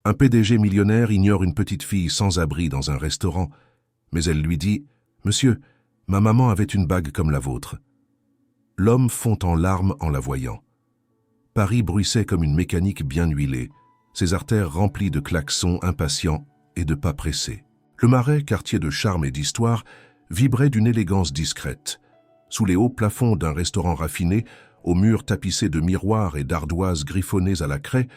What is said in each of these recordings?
Un PDG millionnaire ignore une petite fille sans abri dans un restaurant, mais elle lui dit « Monsieur, ma maman avait une bague comme la vôtre. » L'homme fond en larmes en la voyant. Paris bruissait comme une mécanique bien huilée, ses artères remplies de klaxons impatients et de pas pressés. Le Marais, quartier de charme et d'histoire, vibrait d'une élégance discrète. Sous les hauts plafonds d'un restaurant raffiné, aux murs tapissés de miroirs et d'ardoises griffonnées à la craie,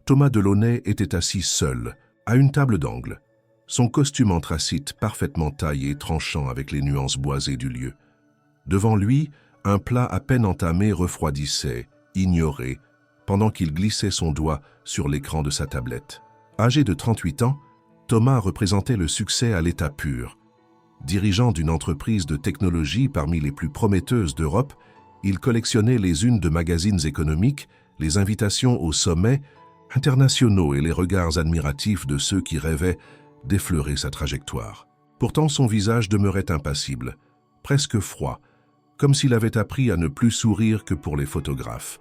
Thomas Delaunay était assis seul, à une table d'angle, son costume anthracite parfaitement taillé tranchant avec les nuances boisées du lieu. Devant lui, un plat à peine entamé refroidissait, ignoré, pendant qu'il glissait son doigt sur l'écran de sa tablette. Âgé de 38 ans, Thomas représentait le succès à l'état pur. Dirigeant d'une entreprise de technologie parmi les plus prometteuses d'Europe, il collectionnait les unes de magazines économiques, les invitations aux sommets internationaux et les regards admiratifs de ceux qui rêvaient d'effleurer sa trajectoire. Pourtant, son visage demeurait impassible, presque froid, comme s'il avait appris à ne plus sourire que pour les photographes.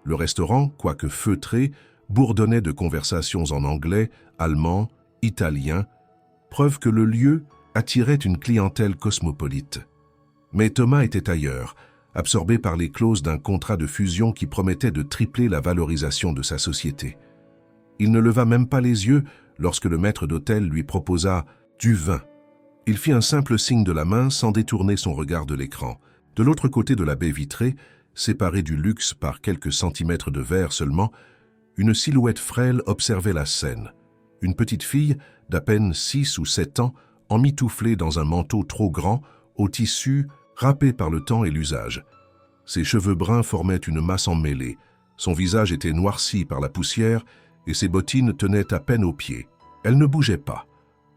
Le restaurant, quoique feutré, bourdonnait de conversations en anglais, allemand, italien, preuve que le lieu attirait une clientèle cosmopolite. Mais Thomas était ailleurs, absorbé par les clauses d'un contrat de fusion qui promettait de tripler la valorisation de sa société. Il ne leva même pas les yeux lorsque le maître d'hôtel lui proposa du vin. Il fit un simple signe de la main sans détourner son regard de l'écran. De l'autre côté de la baie vitrée, séparée du luxe par quelques centimètres de verre seulement, une silhouette frêle observait la scène. Une petite fille d'à peine 6 ou 7 ans, emmitouflée dans un manteau trop grand, au tissu râpé par le temps et l'usage. Ses cheveux bruns formaient une masse emmêlée, son visage était noirci par la poussière et ses bottines tenaient à peine aux pieds. Elle ne bougeait pas.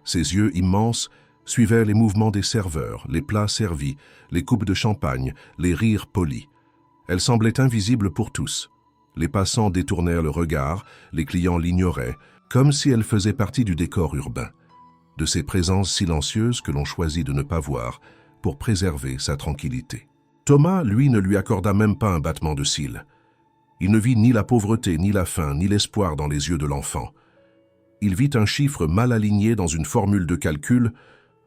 Ses yeux immenses suivaient les mouvements des serveurs, les plats servis, les coupes de champagne, les rires polis. Elle semblait invisible pour tous. Les passants détournèrent le regard, les clients l'ignoraient, comme si elle faisait partie du décor urbain, de ces présences silencieuses que l'on choisit de ne pas voir pour préserver sa tranquillité. Thomas, lui, ne lui accorda même pas un battement de cils. Il ne vit ni la pauvreté, ni la faim, ni l'espoir dans les yeux de l'enfant. Il vit un chiffre mal aligné dans une formule de calcul,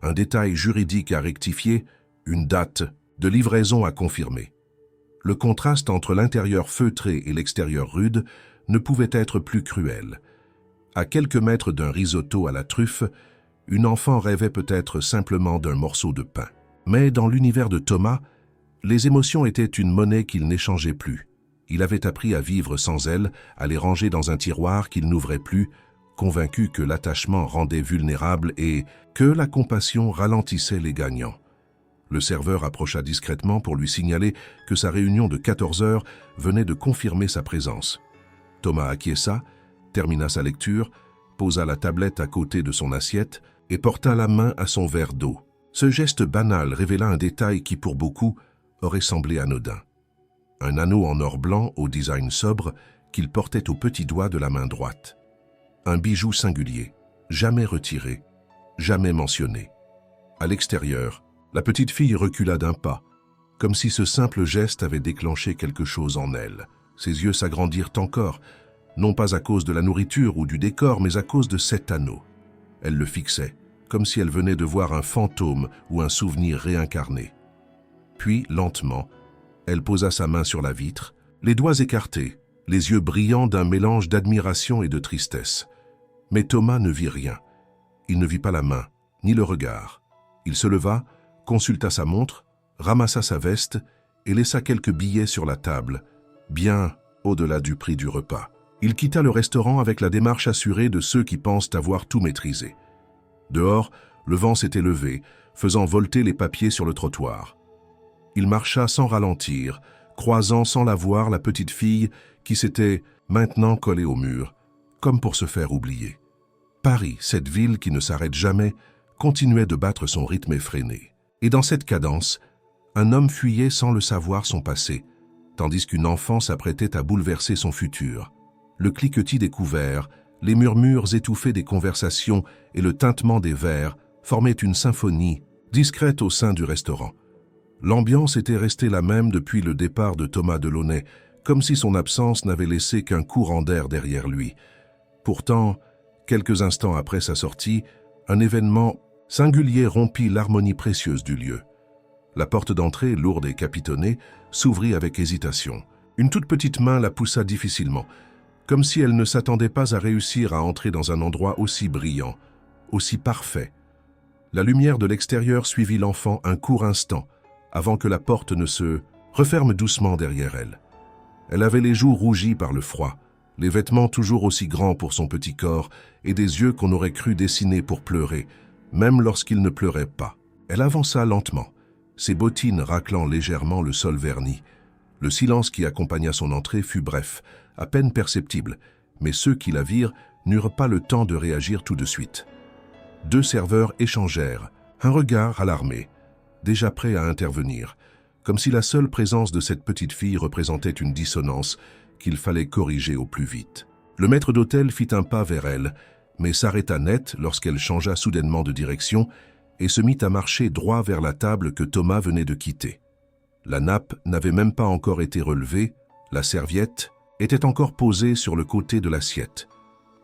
un détail juridique à rectifier, une date de livraison à confirmer. Le contraste entre l'intérieur feutré et l'extérieur rude ne pouvait être plus cruel. À quelques mètres d'un risotto à la truffe, une enfant rêvait peut-être simplement d'un morceau de pain. Mais dans l'univers de Thomas, les émotions étaient une monnaie qu'il n'échangeait plus. Il avait appris à vivre sans elles, à les ranger dans un tiroir qu'il n'ouvrait plus, convaincu que l'attachement rendait vulnérable et que la compassion ralentissait les gagnants. Le serveur approcha discrètement pour lui signaler que sa réunion de 14 heures venait de confirmer sa présence. Thomas acquiesça, termina sa lecture, posa la tablette à côté de son assiette et porta la main à son verre d'eau. Ce geste banal révéla un détail qui, pour beaucoup, aurait semblé anodin. Un anneau en or blanc au design sobre qu'il portait au petit doigt de la main droite. Un bijou singulier, jamais retiré, jamais mentionné. À l'extérieur, la petite fille recula d'un pas, comme si ce simple geste avait déclenché quelque chose en elle. Ses yeux s'agrandirent encore, non pas à cause de la nourriture ou du décor, mais à cause de cet anneau. Elle le fixait, comme si elle venait de voir un fantôme ou un souvenir réincarné. Puis, lentement, elle posa sa main sur la vitre, les doigts écartés, les yeux brillants d'un mélange d'admiration et de tristesse. Mais Thomas ne vit rien. Il ne vit pas la main, ni le regard. Il se leva, consulta sa montre, ramassa sa veste et laissa quelques billets sur la table, bien au-delà du prix du repas. Il quitta le restaurant avec la démarche assurée de ceux qui pensent avoir tout maîtrisé. Dehors, le vent s'était levé, faisant volter les papiers sur le trottoir. Il marcha sans ralentir, croisant sans la voir la petite fille qui s'était maintenant collée au mur, comme pour se faire oublier. Paris, cette ville qui ne s'arrête jamais, continuait de battre son rythme effréné. Et dans cette cadence, un homme fuyait sans le savoir son passé, tandis qu'une enfant s'apprêtait à bouleverser son futur. Le cliquetis des couverts, les murmures étouffés des conversations et le tintement des verres formaient une symphonie discrète au sein du restaurant. L'ambiance était restée la même depuis le départ de Thomas Delaunay, comme si son absence n'avait laissé qu'un courant d'air derrière lui. Pourtant, Quelques instants après sa sortie, un événement singulier rompit l'harmonie précieuse du lieu. La porte d'entrée, lourde et capitonnée, s'ouvrit avec hésitation. Une toute petite main la poussa difficilement, comme si elle ne s'attendait pas à réussir à entrer dans un endroit aussi brillant, aussi parfait. La lumière de l'extérieur suivit l'enfant un court instant, avant que la porte ne se referme doucement derrière elle. Elle avait les joues rougies par le froid, les vêtements toujours aussi grands pour son petit corps et des yeux qu'on aurait cru dessinés pour pleurer, même lorsqu'il ne pleurait pas. Elle avança lentement, ses bottines raclant légèrement le sol verni. Le silence qui accompagna son entrée fut bref, à peine perceptible, mais ceux qui la virent n'eurent pas le temps de réagir tout de suite. 2 serveurs échangèrent, un regard alarmé, déjà prêt à intervenir, comme si la seule présence de cette petite fille représentait une dissonance qu'il fallait corriger au plus vite. Le maître d'hôtel fit un pas vers elle, mais s'arrêta net lorsqu'elle changea soudainement de direction et se mit à marcher droit vers la table que Thomas venait de quitter. La nappe n'avait même pas encore été relevée, la serviette était encore posée sur le côté de l'assiette.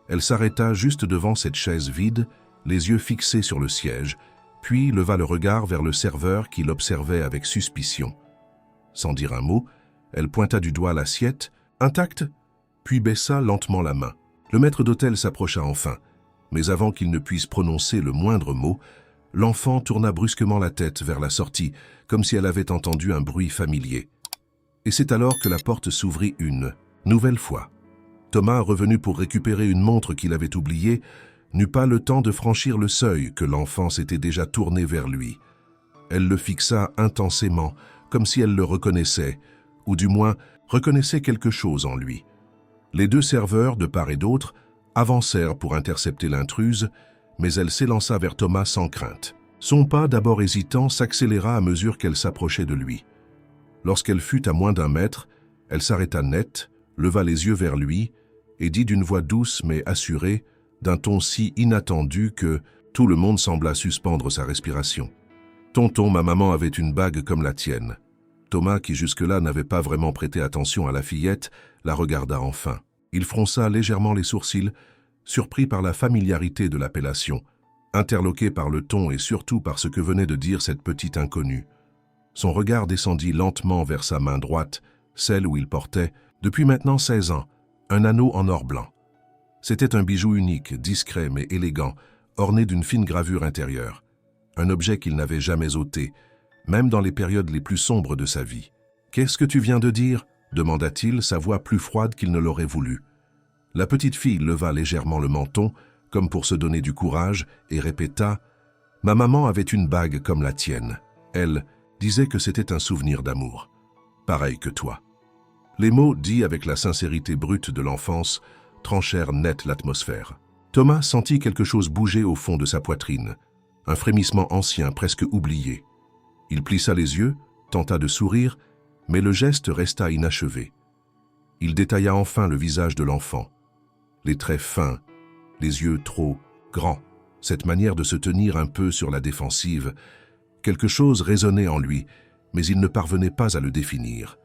Elle s'arrêta juste devant cette chaise vide, les yeux fixés sur le siège, puis leva le regard vers le serveur qui l'observait avec suspicion. Sans dire un mot, elle pointa du doigt l'assiette, intacte, puis baissa lentement la main. Le maître d'hôtel s'approcha enfin, mais avant qu'il ne puisse prononcer le moindre mot, l'enfant tourna brusquement la tête vers la sortie, comme si elle avait entendu un bruit familier. Et c'est alors que la porte s'ouvrit une nouvelle fois. Thomas, revenu pour récupérer une montre qu'il avait oubliée, n'eut pas le temps de franchir le seuil que l'enfant s'était déjà tourné vers lui. Elle le fixa intensément, comme si elle le reconnaissait, ou du moins reconnaissait quelque chose en lui. Les 2 serveurs, de part et d'autre, avancèrent pour intercepter l'intruse, mais elle s'élança vers Thomas sans crainte. Son pas, d'abord hésitant, s'accéléra à mesure qu'elle s'approchait de lui. Lorsqu'elle fut à moins d'1 mètre, elle s'arrêta net, leva les yeux vers lui et dit d'une voix douce mais assurée, d'un ton si inattendu que tout le monde sembla suspendre sa respiration. « Tonton, ma maman avait une bague comme la tienne. » Thomas, qui jusque-là n'avait pas vraiment prêté attention à la fillette, la regarda enfin. Il fronça légèrement les sourcils, surpris par la familiarité de l'appellation, interloqué par le ton et surtout par ce que venait de dire cette petite inconnue. Son regard descendit lentement vers sa main droite, celle où il portait, depuis maintenant 16 ans, un anneau en or blanc. C'était un bijou unique, discret mais élégant, orné d'une fine gravure intérieure. Un objet qu'il n'avait jamais ôté, même dans les périodes les plus sombres de sa vie. « Qu'est-ce que tu viens de dire ?» demanda-t-il, sa voix plus froide qu'il ne l'aurait voulu. La petite fille leva légèrement le menton, comme pour se donner du courage, et répéta « Ma maman avait une bague comme la tienne. Elle disait que c'était un souvenir d'amour. Pareil que toi. » Les mots, dits avec la sincérité brute de l'enfance, tranchèrent net l'atmosphère. Thomas sentit quelque chose bouger au fond de sa poitrine, un frémissement ancien, presque oublié. Il plissa les yeux, tenta de sourire, mais le geste resta inachevé. Il détailla enfin le visage de l'enfant. Les traits fins, les yeux trop grands, cette manière de se tenir un peu sur la défensive. Quelque chose résonnait en lui, mais il ne parvenait pas à le définir.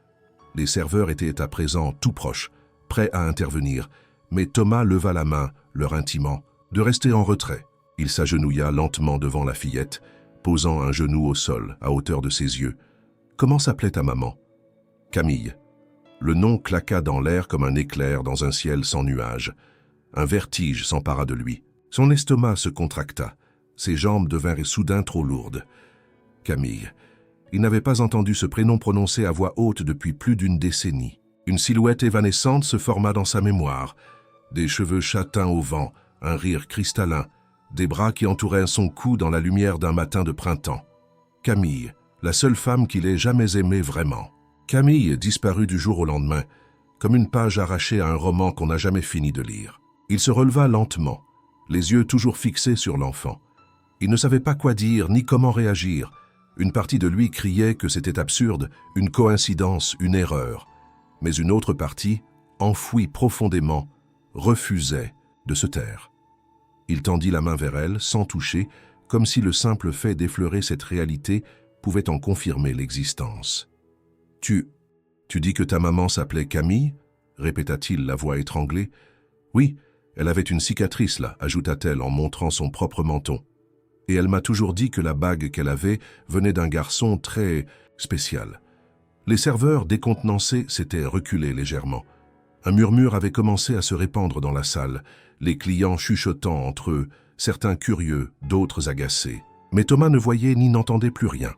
Les serveurs étaient à présent tout proches, prêts à intervenir, mais Thomas leva la main, leur intimant de rester en retrait. Il s'agenouilla lentement devant la fillette, posant un genou au sol, à hauteur de ses yeux. « Comment s'appelait ta maman ?»« Camille. » Le nom claqua dans l'air comme un éclair dans un ciel sans nuages. Un vertige s'empara de lui. Son estomac se contracta. Ses jambes devinrent soudain trop lourdes. Camille. Il n'avait pas entendu ce prénom prononcé à voix haute depuis plus d'une décennie. Une silhouette évanescente se forma dans sa mémoire. Des cheveux châtains au vent, un rire cristallin, des bras qui entouraient son cou dans la lumière d'un matin de printemps. Camille, la seule femme qu'il ait jamais aimée vraiment. Camille disparut du jour au lendemain, comme une page arrachée à un roman qu'on n'a jamais fini de lire. Il se releva lentement, les yeux toujours fixés sur l'enfant. Il ne savait pas quoi dire ni comment réagir. Une partie de lui criait que c'était absurde, une coïncidence, une erreur. Mais une autre partie, enfouie profondément, refusait de se taire. Il tendit la main vers elle, sans toucher, comme si le simple fait d'effleurer cette réalité pouvait en confirmer l'existence. « Tu dis que ta maman s'appelait Camille ?» répéta-t-il, la voix étranglée. « Oui, Elle avait une cicatrice là, ajouta-t-elle en montrant son propre menton. Et elle m'a toujours dit que la bague qu'elle avait venait d'un garçon très spécial. Les serveurs, décontenancés, s'étaient reculés légèrement. Un murmure avait commencé à se répandre dans la salle, les clients chuchotant entre eux, certains curieux, d'autres agacés. Mais Thomas ne voyait ni n'entendait plus rien.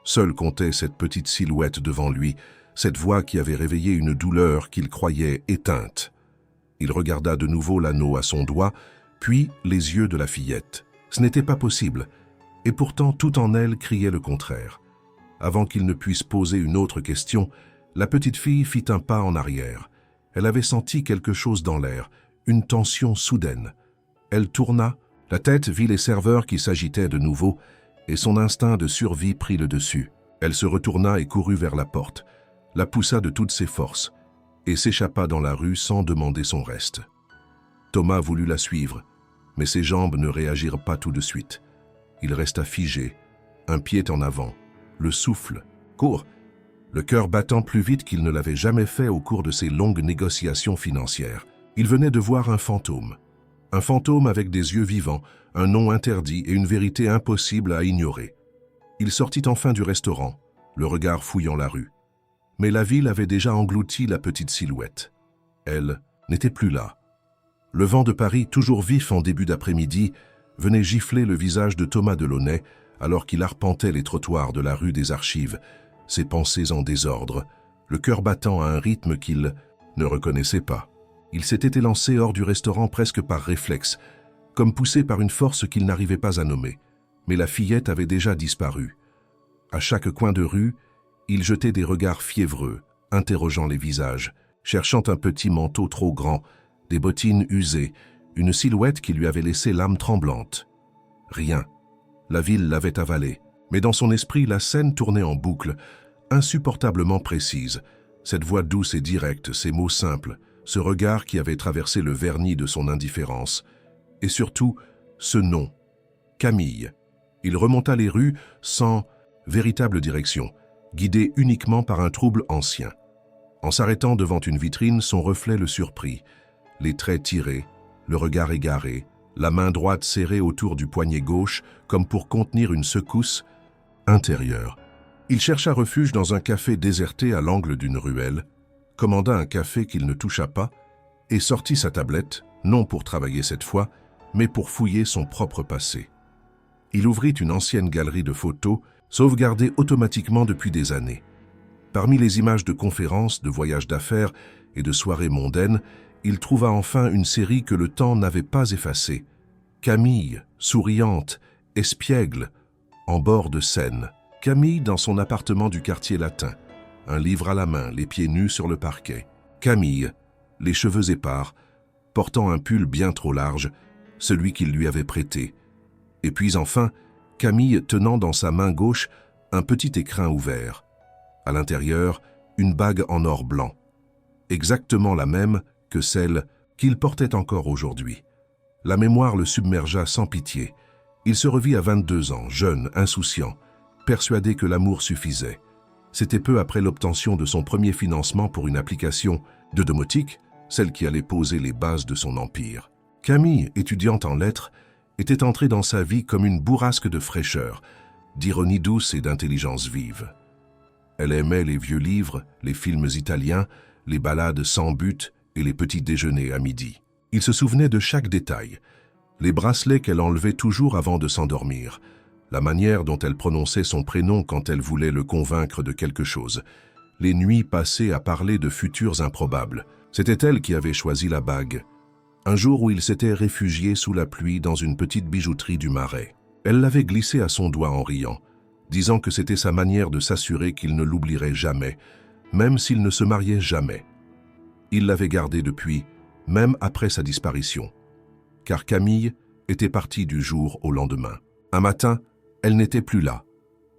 Seul comptait cette petite silhouette devant lui, cette voix qui avait réveillé une douleur qu'il croyait éteinte. Il regarda de nouveau l'anneau à son doigt, puis les yeux de la fillette. Ce n'était pas possible, et pourtant tout en elle criait le contraire. Avant qu'il ne puisse poser une autre question, la petite fille fit un pas en arrière. Elle avait senti quelque chose dans l'air, une tension soudaine. Elle tourna, la tête vit les serveurs qui s'agitaient de nouveau, et son instinct de survie prit le dessus. Elle se retourna et courut vers la porte, la poussa de toutes ses forces, et s'échappa dans la rue sans demander son reste. Thomas voulut la suivre, mais ses jambes ne réagirent pas tout de suite. Il resta figé, un pied en avant, le souffle, court, le cœur battant plus vite qu'il ne l'avait jamais fait au cours de ses longues négociations financières. Il venait de voir un fantôme avec des yeux vivants, un nom interdit et une vérité impossible à ignorer. Il sortit enfin du restaurant, le regard fouillant la rue. Mais la ville avait déjà englouti la petite silhouette. Elle n'était plus là. Le vent de Paris, toujours vif en début d'après-midi, venait gifler le visage de Thomas Delaunay alors qu'il arpentait les trottoirs de la rue des Archives, ses pensées en désordre, le cœur battant à un rythme qu'il ne reconnaissait pas. Il s'était élancé hors du restaurant presque par réflexe, comme poussé par une force qu'il n'arrivait pas à nommer. Mais la fillette avait déjà disparu. À chaque coin de rue, il jetait des regards fiévreux, interrogeant les visages, cherchant un petit manteau trop grand, des bottines usées, une silhouette qui lui avait laissé l'âme tremblante. Rien. La ville l'avait avalé, mais dans son esprit, la scène tournait en boucle, insupportablement précise. Cette voix douce et directe, ces mots simples, ce regard qui avait traversé le vernis de son indifférence. Et surtout, ce nom, Camille. Il remonta les rues sans véritable direction, guidé uniquement par un trouble ancien. En s'arrêtant devant une vitrine, son reflet le surprit. Les traits tirés, le regard égaré, la main droite serrée autour du poignet gauche comme pour contenir une secousse intérieure. Il chercha refuge dans un café déserté à l'angle d'une ruelle, commanda un café qu'il ne toucha pas et sortit sa tablette, non pour travailler cette fois, mais pour fouiller son propre passé. Il ouvrit une ancienne galerie de photos, sauvegardée automatiquement depuis des années. Parmi les images de conférences, de voyages d'affaires et de soirées mondaines, il trouva enfin une série que le temps n'avait pas effacée. Camille, souriante, espiègle, en bord de Seine. Camille dans son appartement du quartier latin, un livre à la main, les pieds nus sur le parquet. Camille, les cheveux épars, portant un pull bien trop large, celui qu'il lui avait prêté. Et puis enfin, Camille tenant dans sa main gauche un petit écrin ouvert. À l'intérieur, une bague en or blanc, exactement la même que celle qu'il portait encore aujourd'hui. La mémoire le submergea sans pitié. Il se revit à 22 ans, jeune, insouciant, persuadé que l'amour suffisait. C'était peu après l'obtention de son premier financement pour une application de domotique, celle qui allait poser les bases de son empire. Camille, étudiante en lettres, était entrée dans sa vie comme une bourrasque de fraîcheur, d'ironie douce et d'intelligence vive. Elle aimait les vieux livres, les films italiens, les balades sans but et les petits déjeuners à midi. Il se souvenait de chaque détail, les bracelets qu'elle enlevait toujours avant de s'endormir, la manière dont elle prononçait son prénom quand elle voulait le convaincre de quelque chose, les nuits passées à parler de futurs improbables. C'était elle qui avait choisi la bague, un jour où il s'était réfugié sous la pluie dans une petite bijouterie du Marais. Elle l'avait glissée à son doigt en riant, disant que c'était sa manière de s'assurer qu'il ne l'oublierait jamais, même s'il ne se mariait jamais. Il l'avait gardée depuis, même après sa disparition, car Camille était partie du jour au lendemain. Un matin, elle n'était plus là.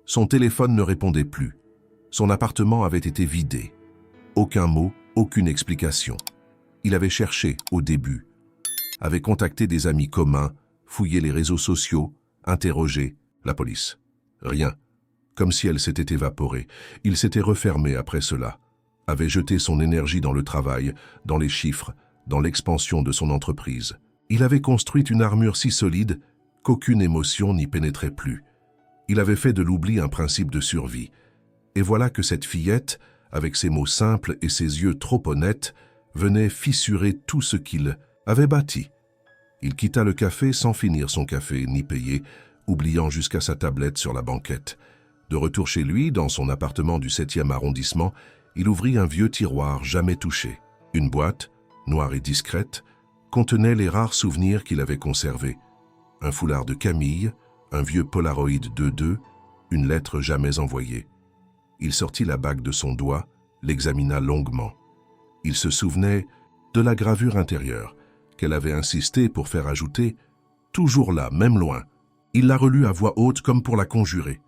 Son téléphone ne répondait plus. Son appartement avait été vidé. Aucun mot, aucune explication. Il avait cherché au début, avait contacté des amis communs, fouillé les réseaux sociaux, interrogé la police. Rien. Comme si elle s'était évaporée. Il s'était refermé après cela, avait jeté son énergie dans le travail, dans les chiffres, dans l'expansion de son entreprise. Il avait construit une armure si solide qu'aucune émotion n'y pénétrait plus. Il avait fait de l'oubli un principe de survie. Et voilà que cette fillette, avec ses mots simples et ses yeux trop honnêtes, venait fissurer tout ce qu'il avait bâti. Il quitta le café sans finir son café ni payer, oubliant jusqu'à sa tablette sur la banquette. De retour chez lui, dans son appartement du 7e arrondissement, il ouvrit un vieux tiroir jamais touché. Une boîte, noire et discrète, contenait les rares souvenirs qu'il avait conservés. Un foulard de Camille, un vieux Polaroid 2.2, une lettre jamais envoyée. Il sortit la bague de son doigt, l'examina longuement. Il se souvenait de la gravure intérieure, qu'elle avait insisté pour faire ajouter « toujours là, même loin ». Il la relut à voix haute comme pour la conjurer.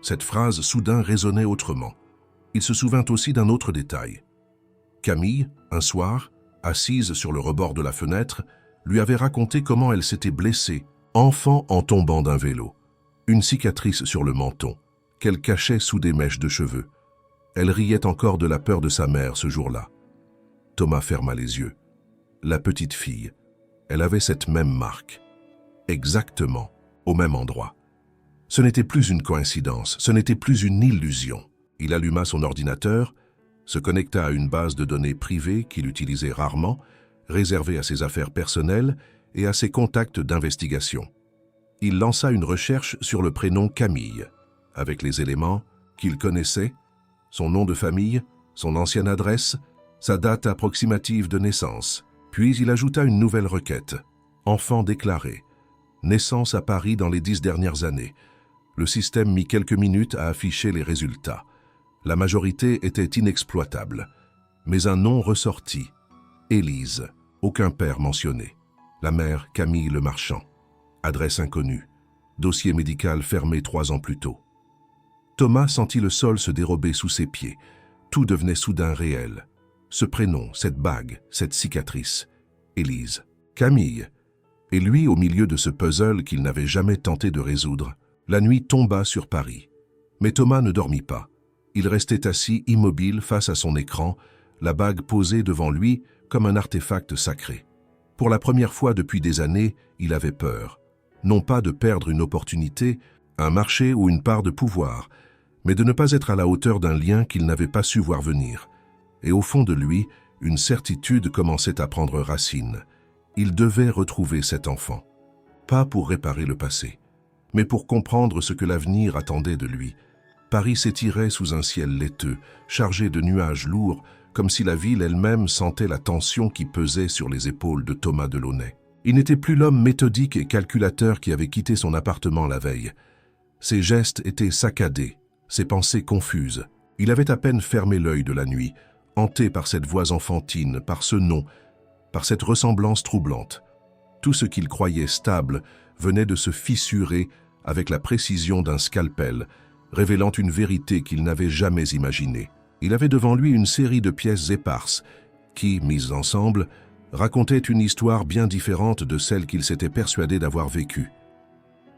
Cette phrase soudain résonnait autrement. Il se souvint aussi d'un autre détail. Camille, un soir, assise sur le rebord de la fenêtre, lui avait raconté comment elle s'était blessée, enfant en tombant d'un vélo. Une cicatrice sur le menton, qu'elle cachait sous des mèches de cheveux. Elle riait encore de la peur de sa mère ce jour-là. Thomas ferma les yeux. La petite fille, elle avait cette même marque. Exactement, au même endroit. Ce n'était plus une coïncidence, ce n'était plus une illusion. Il alluma son ordinateur, se connecta à une base de données privée qu'il utilisait rarement, réservée à ses affaires personnelles et à ses contacts d'investigation. Il lança une recherche sur le prénom Camille, avec les éléments qu'il connaissait, son nom de famille, son ancienne adresse, sa date approximative de naissance. Puis il ajouta une nouvelle requête. Enfant déclaré. Naissance à Paris dans les 10 dernières années. Le système mit quelques minutes à afficher les résultats. La majorité était inexploitable. Mais un nom ressortit. Élise. Aucun père mentionné. La mère, Camille Le Marchand. Adresse inconnue. Dossier médical fermé 3 ans plus tôt. Thomas sentit le sol se dérober sous ses pieds. Tout devenait soudain réel. Ce prénom, cette bague, cette cicatrice. Élise. Camille. Et lui, au milieu de ce puzzle qu'il n'avait jamais tenté de résoudre, la nuit tomba sur Paris. Mais Thomas ne dormit pas. Il restait assis immobile face à son écran, la bague posée devant lui comme un artefact sacré. Pour la première fois depuis des années, il avait peur. Non pas de perdre une opportunité, un marché ou une part de pouvoir, mais de ne pas être à la hauteur d'un lien qu'il n'avait pas su voir venir. Et au fond de lui, une certitude commençait à prendre racine. Il devait retrouver cet enfant. Pas pour réparer le passé, mais pour comprendre ce que l'avenir attendait de lui. Paris s'étirait sous un ciel laiteux, chargé de nuages lourds, comme si la ville elle-même sentait la tension qui pesait sur les épaules de Thomas Delaunay. Il n'était plus l'homme méthodique et calculateur qui avait quitté son appartement la veille. Ses gestes étaient saccadés, ses pensées confuses. Il avait à peine fermé l'œil de la nuit, hanté par cette voix enfantine, par ce nom, par cette ressemblance troublante. Tout ce qu'il croyait stable venait de se fissurer avec la précision d'un scalpel, révélant une vérité qu'il n'avait jamais imaginée. Il avait devant lui une série de pièces éparses qui, mises ensemble, racontaient une histoire bien différente de celle qu'il s'était persuadé d'avoir vécue.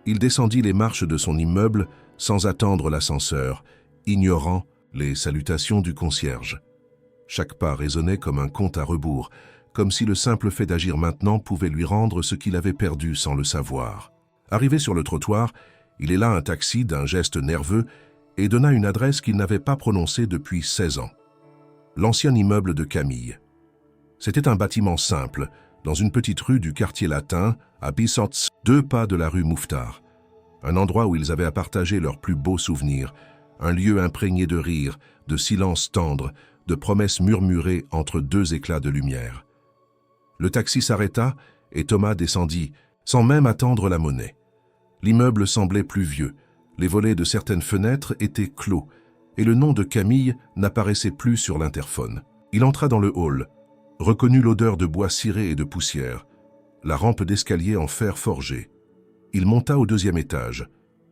Il descendit les marches de son immeuble sans attendre l'ascenseur, ignorant les salutations du concierge. Chaque pas résonnait comme un compte à rebours, comme si le simple fait d'agir maintenant pouvait lui rendre ce qu'il avait perdu sans le savoir. Arrivé sur le trottoir, il héla un taxi d'un geste nerveux et donna une adresse qu'il n'avait pas prononcée depuis 16 ans. L'ancien immeuble de Camille. C'était un bâtiment simple, dans une petite rue du quartier latin, à Bissotts, 2 pas de la rue Mouffetard. Un endroit où ils avaient à partager leurs plus beaux souvenirs, un lieu imprégné de rires, de silences tendres, de promesses murmurées entre 2 éclats de lumière. Le taxi s'arrêta et Thomas descendit, sans même attendre la monnaie. L'immeuble semblait plus vieux, les volets de certaines fenêtres étaient clos, et le nom de Camille n'apparaissait plus sur l'interphone. Il entra dans le hall, reconnut l'odeur de bois ciré et de poussière, la rampe d'escalier en fer forgé. Il monta au 2e étage.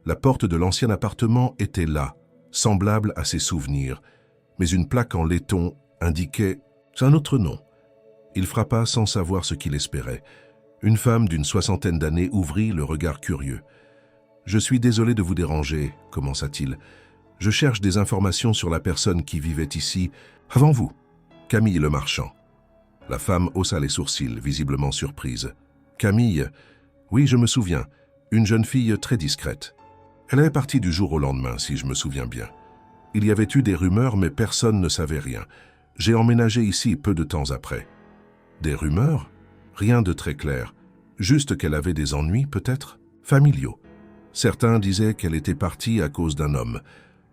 La porte de l'ancien appartement était là, semblable à ses souvenirs, mais une plaque en laiton indiquait un autre nom. Il frappa sans savoir ce qu'il espérait. Une femme d'une 60aine d'années ouvrit le regard curieux. « Je suis désolé de vous déranger, » commença-t-il. « Je cherche des informations sur la personne qui vivait ici avant vous, Camille Le Marchand. » La femme haussa les sourcils, visiblement surprise. « Camille, oui, je me souviens, une jeune fille très discrète. Elle est partie du jour au lendemain, si je me souviens bien. Il y avait eu des rumeurs, mais personne ne savait rien. J'ai emménagé ici peu de temps après. » Des rumeurs? Rien de très clair. Juste qu'elle avait des ennuis, peut-être, familiaux. Certains disaient qu'elle était partie à cause d'un homme,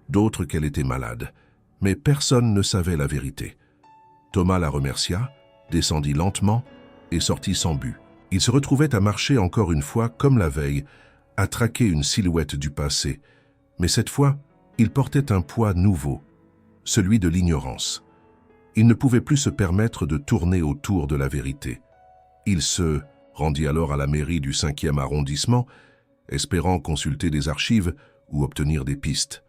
d'autres qu'elle était malade. Mais personne ne savait la vérité. Thomas la remercia, descendit lentement et sortit sans but. Il se retrouvait à marcher encore une fois, comme la veille, à traquer une silhouette du passé. Mais cette fois, il portait un poids nouveau, celui de l'ignorance. Il ne pouvait plus se permettre de tourner autour de la vérité. Il se rendit alors à la mairie du 5e arrondissement, espérant consulter des archives ou obtenir des pistes.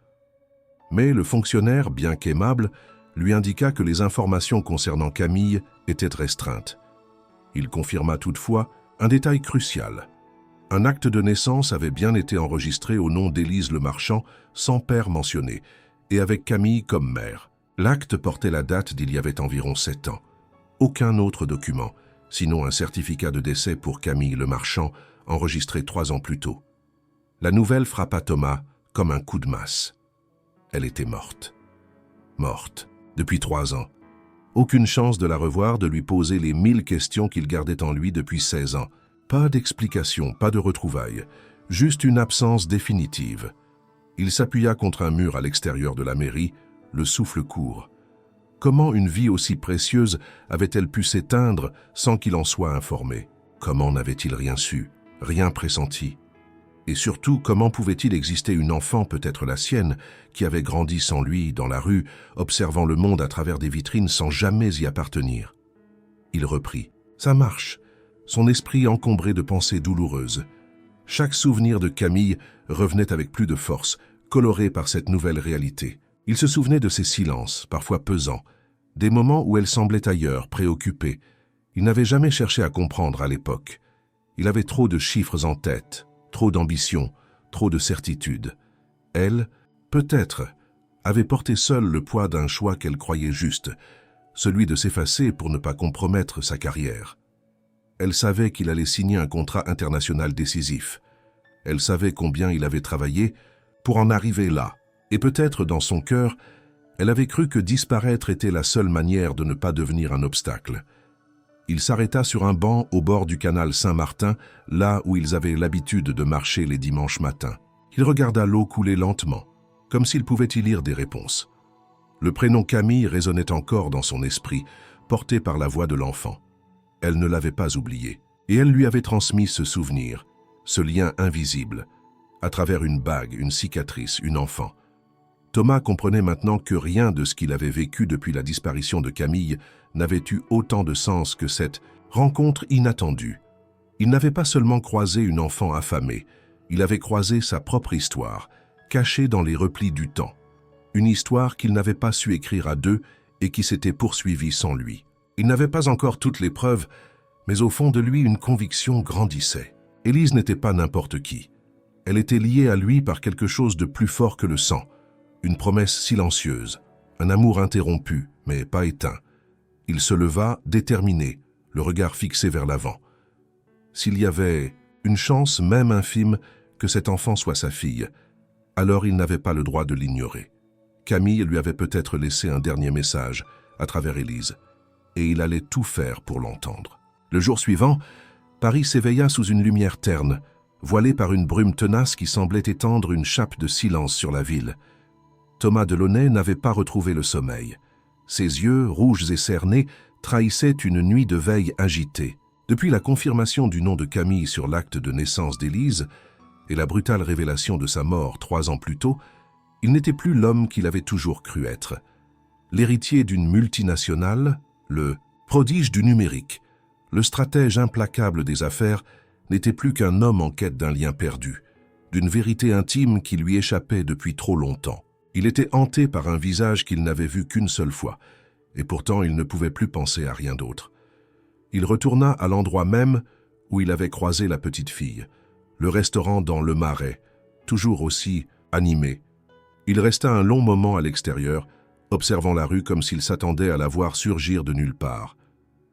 Mais le fonctionnaire, bien qu'aimable, lui indiqua que les informations concernant Camille étaient restreintes. Il confirma toutefois un détail crucial. Un acte de naissance avait bien été enregistré au nom d'Élise Le Marchand, sans père mentionné, et avec Camille comme mère. L'acte portait la date d'il y avait environ 7 ans. Aucun autre document, sinon un certificat de décès pour Camille Le Marchand, enregistré 3 ans plus tôt. La nouvelle frappa Thomas comme un coup de masse. Elle était morte. Morte, depuis 3 ans. Aucune chance de la revoir, de lui poser les 1000 questions qu'il gardait en lui depuis 16 ans. Pas d'explication, pas de retrouvailles, juste une absence définitive. Il s'appuya contre un mur à l'extérieur de la mairie, le souffle court. Comment une vie aussi précieuse avait-elle pu s'éteindre sans qu'il en soit informé? Comment n'avait-il rien su, rien pressenti? Et surtout, comment pouvait-il exister une enfant, peut-être la sienne, qui avait grandi sans lui, dans la rue, observant le monde à travers des vitrines sans jamais y appartenir? Il reprit. Ça marche. Son esprit encombré de pensées douloureuses. Chaque souvenir de Camille revenait avec plus de force, coloré par cette nouvelle réalité. Il se souvenait de ses silences, parfois pesants, des moments où elle semblait ailleurs, préoccupée. Il n'avait jamais cherché à comprendre à l'époque. Il avait trop de chiffres en tête, trop d'ambition, trop de certitude. Elle, peut-être, avait porté seule le poids d'un choix qu'elle croyait juste, celui de s'effacer pour ne pas compromettre sa carrière. Elle savait qu'il allait signer un contrat international décisif. Elle savait combien il avait travaillé pour en arriver là. Et peut-être dans son cœur, elle avait cru que disparaître était la seule manière de ne pas devenir un obstacle. Il s'arrêta sur un banc au bord du canal Saint-Martin, là où ils avaient l'habitude de marcher les dimanches matins. Il regarda l'eau couler lentement, comme s'il pouvait y lire des réponses. Le prénom Camille résonnait encore dans son esprit, porté par la voix de l'enfant. Elle ne l'avait pas oublié, et elle lui avait transmis ce souvenir, ce lien invisible, à travers une bague, une cicatrice, une enfant. Thomas comprenait maintenant que rien de ce qu'il avait vécu depuis la disparition de Camille n'avait eu autant de sens que cette rencontre inattendue. Il n'avait pas seulement croisé une enfant affamée, il avait croisé sa propre histoire, cachée dans les replis du temps. Une histoire qu'il n'avait pas su écrire à deux et qui s'était poursuivie sans lui. Il n'avait pas encore toutes les preuves, mais au fond de lui, une conviction grandissait. Élise n'était pas n'importe qui. Elle était liée à lui par quelque chose de plus fort que le sang. Une promesse silencieuse, un amour interrompu, mais pas éteint. Il se leva, déterminé, le regard fixé vers l'avant. S'il y avait une chance, même infime, que cet enfant soit sa fille, alors il n'avait pas le droit de l'ignorer. Camille lui avait peut-être laissé un dernier message à travers Élise, et il allait tout faire pour l'entendre. Le jour suivant, Paris s'éveilla sous une lumière terne, voilée par une brume tenace qui semblait étendre une chape de silence sur la ville. Thomas Delaunay n'avait pas retrouvé le sommeil. Ses yeux, rouges et cernés, trahissaient une nuit de veille agitée. Depuis la confirmation du nom de Camille sur l'acte de naissance d'Élise et la brutale révélation de sa mort 3 ans plus tôt, il n'était plus l'homme qu'il avait toujours cru être. L'héritier d'une multinationale, le prodige du numérique, le stratège implacable des affaires, n'était plus qu'un homme en quête d'un lien perdu, d'une vérité intime qui lui échappait depuis trop longtemps. Il était hanté par un visage qu'il n'avait vu qu'une seule fois, et pourtant il ne pouvait plus penser à rien d'autre. Il retourna à l'endroit même où il avait croisé la petite fille, le restaurant dans le Marais, toujours aussi animé. Il resta un long moment à l'extérieur, observant la rue comme s'il s'attendait à la voir surgir de nulle part.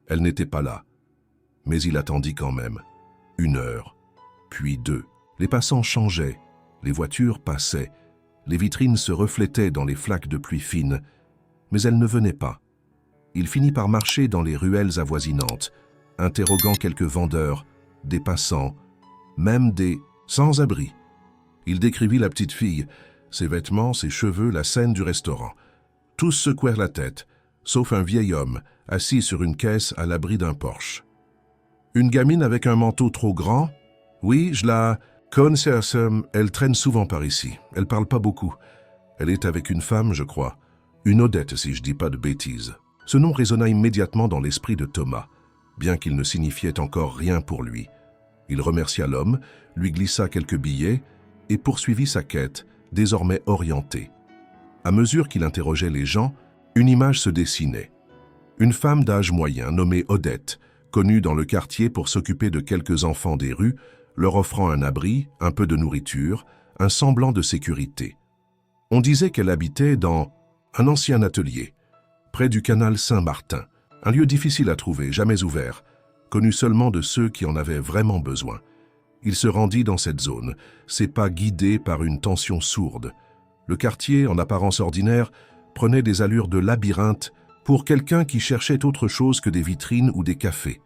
Elle n'était pas là. Mais il attendit quand même. 1 heure, puis 2. Les passants changeaient, les voitures passaient, les vitrines se reflétaient dans les flaques de pluie fine, mais elle ne venait pas. Il finit par marcher dans les ruelles avoisinantes, interroguant quelques vendeurs, des passants, même des sans-abri. Il décrivit la petite fille, ses vêtements, ses cheveux, la scène du restaurant. Tous secouèrent la tête, sauf un vieil homme, assis sur une caisse à l'abri d'un porche. Une gamine avec un manteau trop grand? Oui, je la connais, elle traîne souvent par ici. Elle parle pas beaucoup. Elle est avec une femme, je crois. Une Odette, si je dis pas de bêtises. Ce nom résonna immédiatement dans l'esprit de Thomas, bien qu'il ne signifiait encore rien pour lui. Il remercia l'homme, lui glissa quelques billets et poursuivit sa quête, désormais orientée. À mesure qu'il interrogeait les gens, une image se dessinait. Une femme d'âge moyen nommée Odette, connue dans le quartier pour s'occuper de quelques enfants des rues, leur offrant un abri, un peu de nourriture, un semblant de sécurité. On disait qu'elle habitait dans un ancien atelier, près du canal Saint-Martin, un lieu difficile à trouver, jamais ouvert, connu seulement de ceux qui en avaient vraiment besoin. Il se rendit dans cette zone, ses pas guidés par une tension sourde. Le quartier, en apparence ordinaire, prenait des allures de labyrinthe pour quelqu'un qui cherchait autre chose que des vitrines ou des cafés.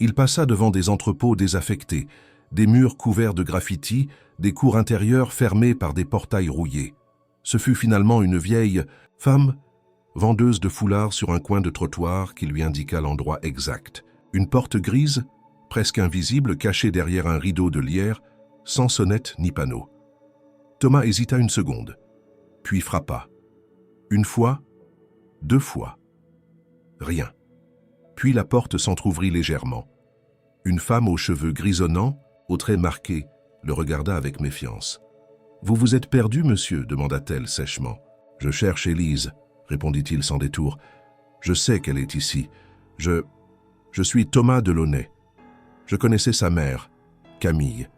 Il passa devant des entrepôts désaffectés, des murs couverts de graffitis, des cours intérieures fermées par des portails rouillés. Ce fut finalement une vieille femme, vendeuse de foulards sur un coin de trottoir qui lui indiqua l'endroit exact. Une porte grise, presque invisible, cachée derrière un rideau de lierre, sans sonnette ni panneau. Thomas hésita une seconde, puis frappa. 1 fois, 2 fois. Rien. Puis la porte s'entr'ouvrit légèrement. Une femme aux cheveux grisonnants, aux traits marqués, le regarda avec méfiance. « Vous vous êtes perdu, monsieur ?» demanda-t-elle sèchement. « Je cherche Élise, » répondit-il sans détour. « Je sais qu'elle est ici. Je suis Thomas Delaunay. Je connaissais sa mère, Camille. »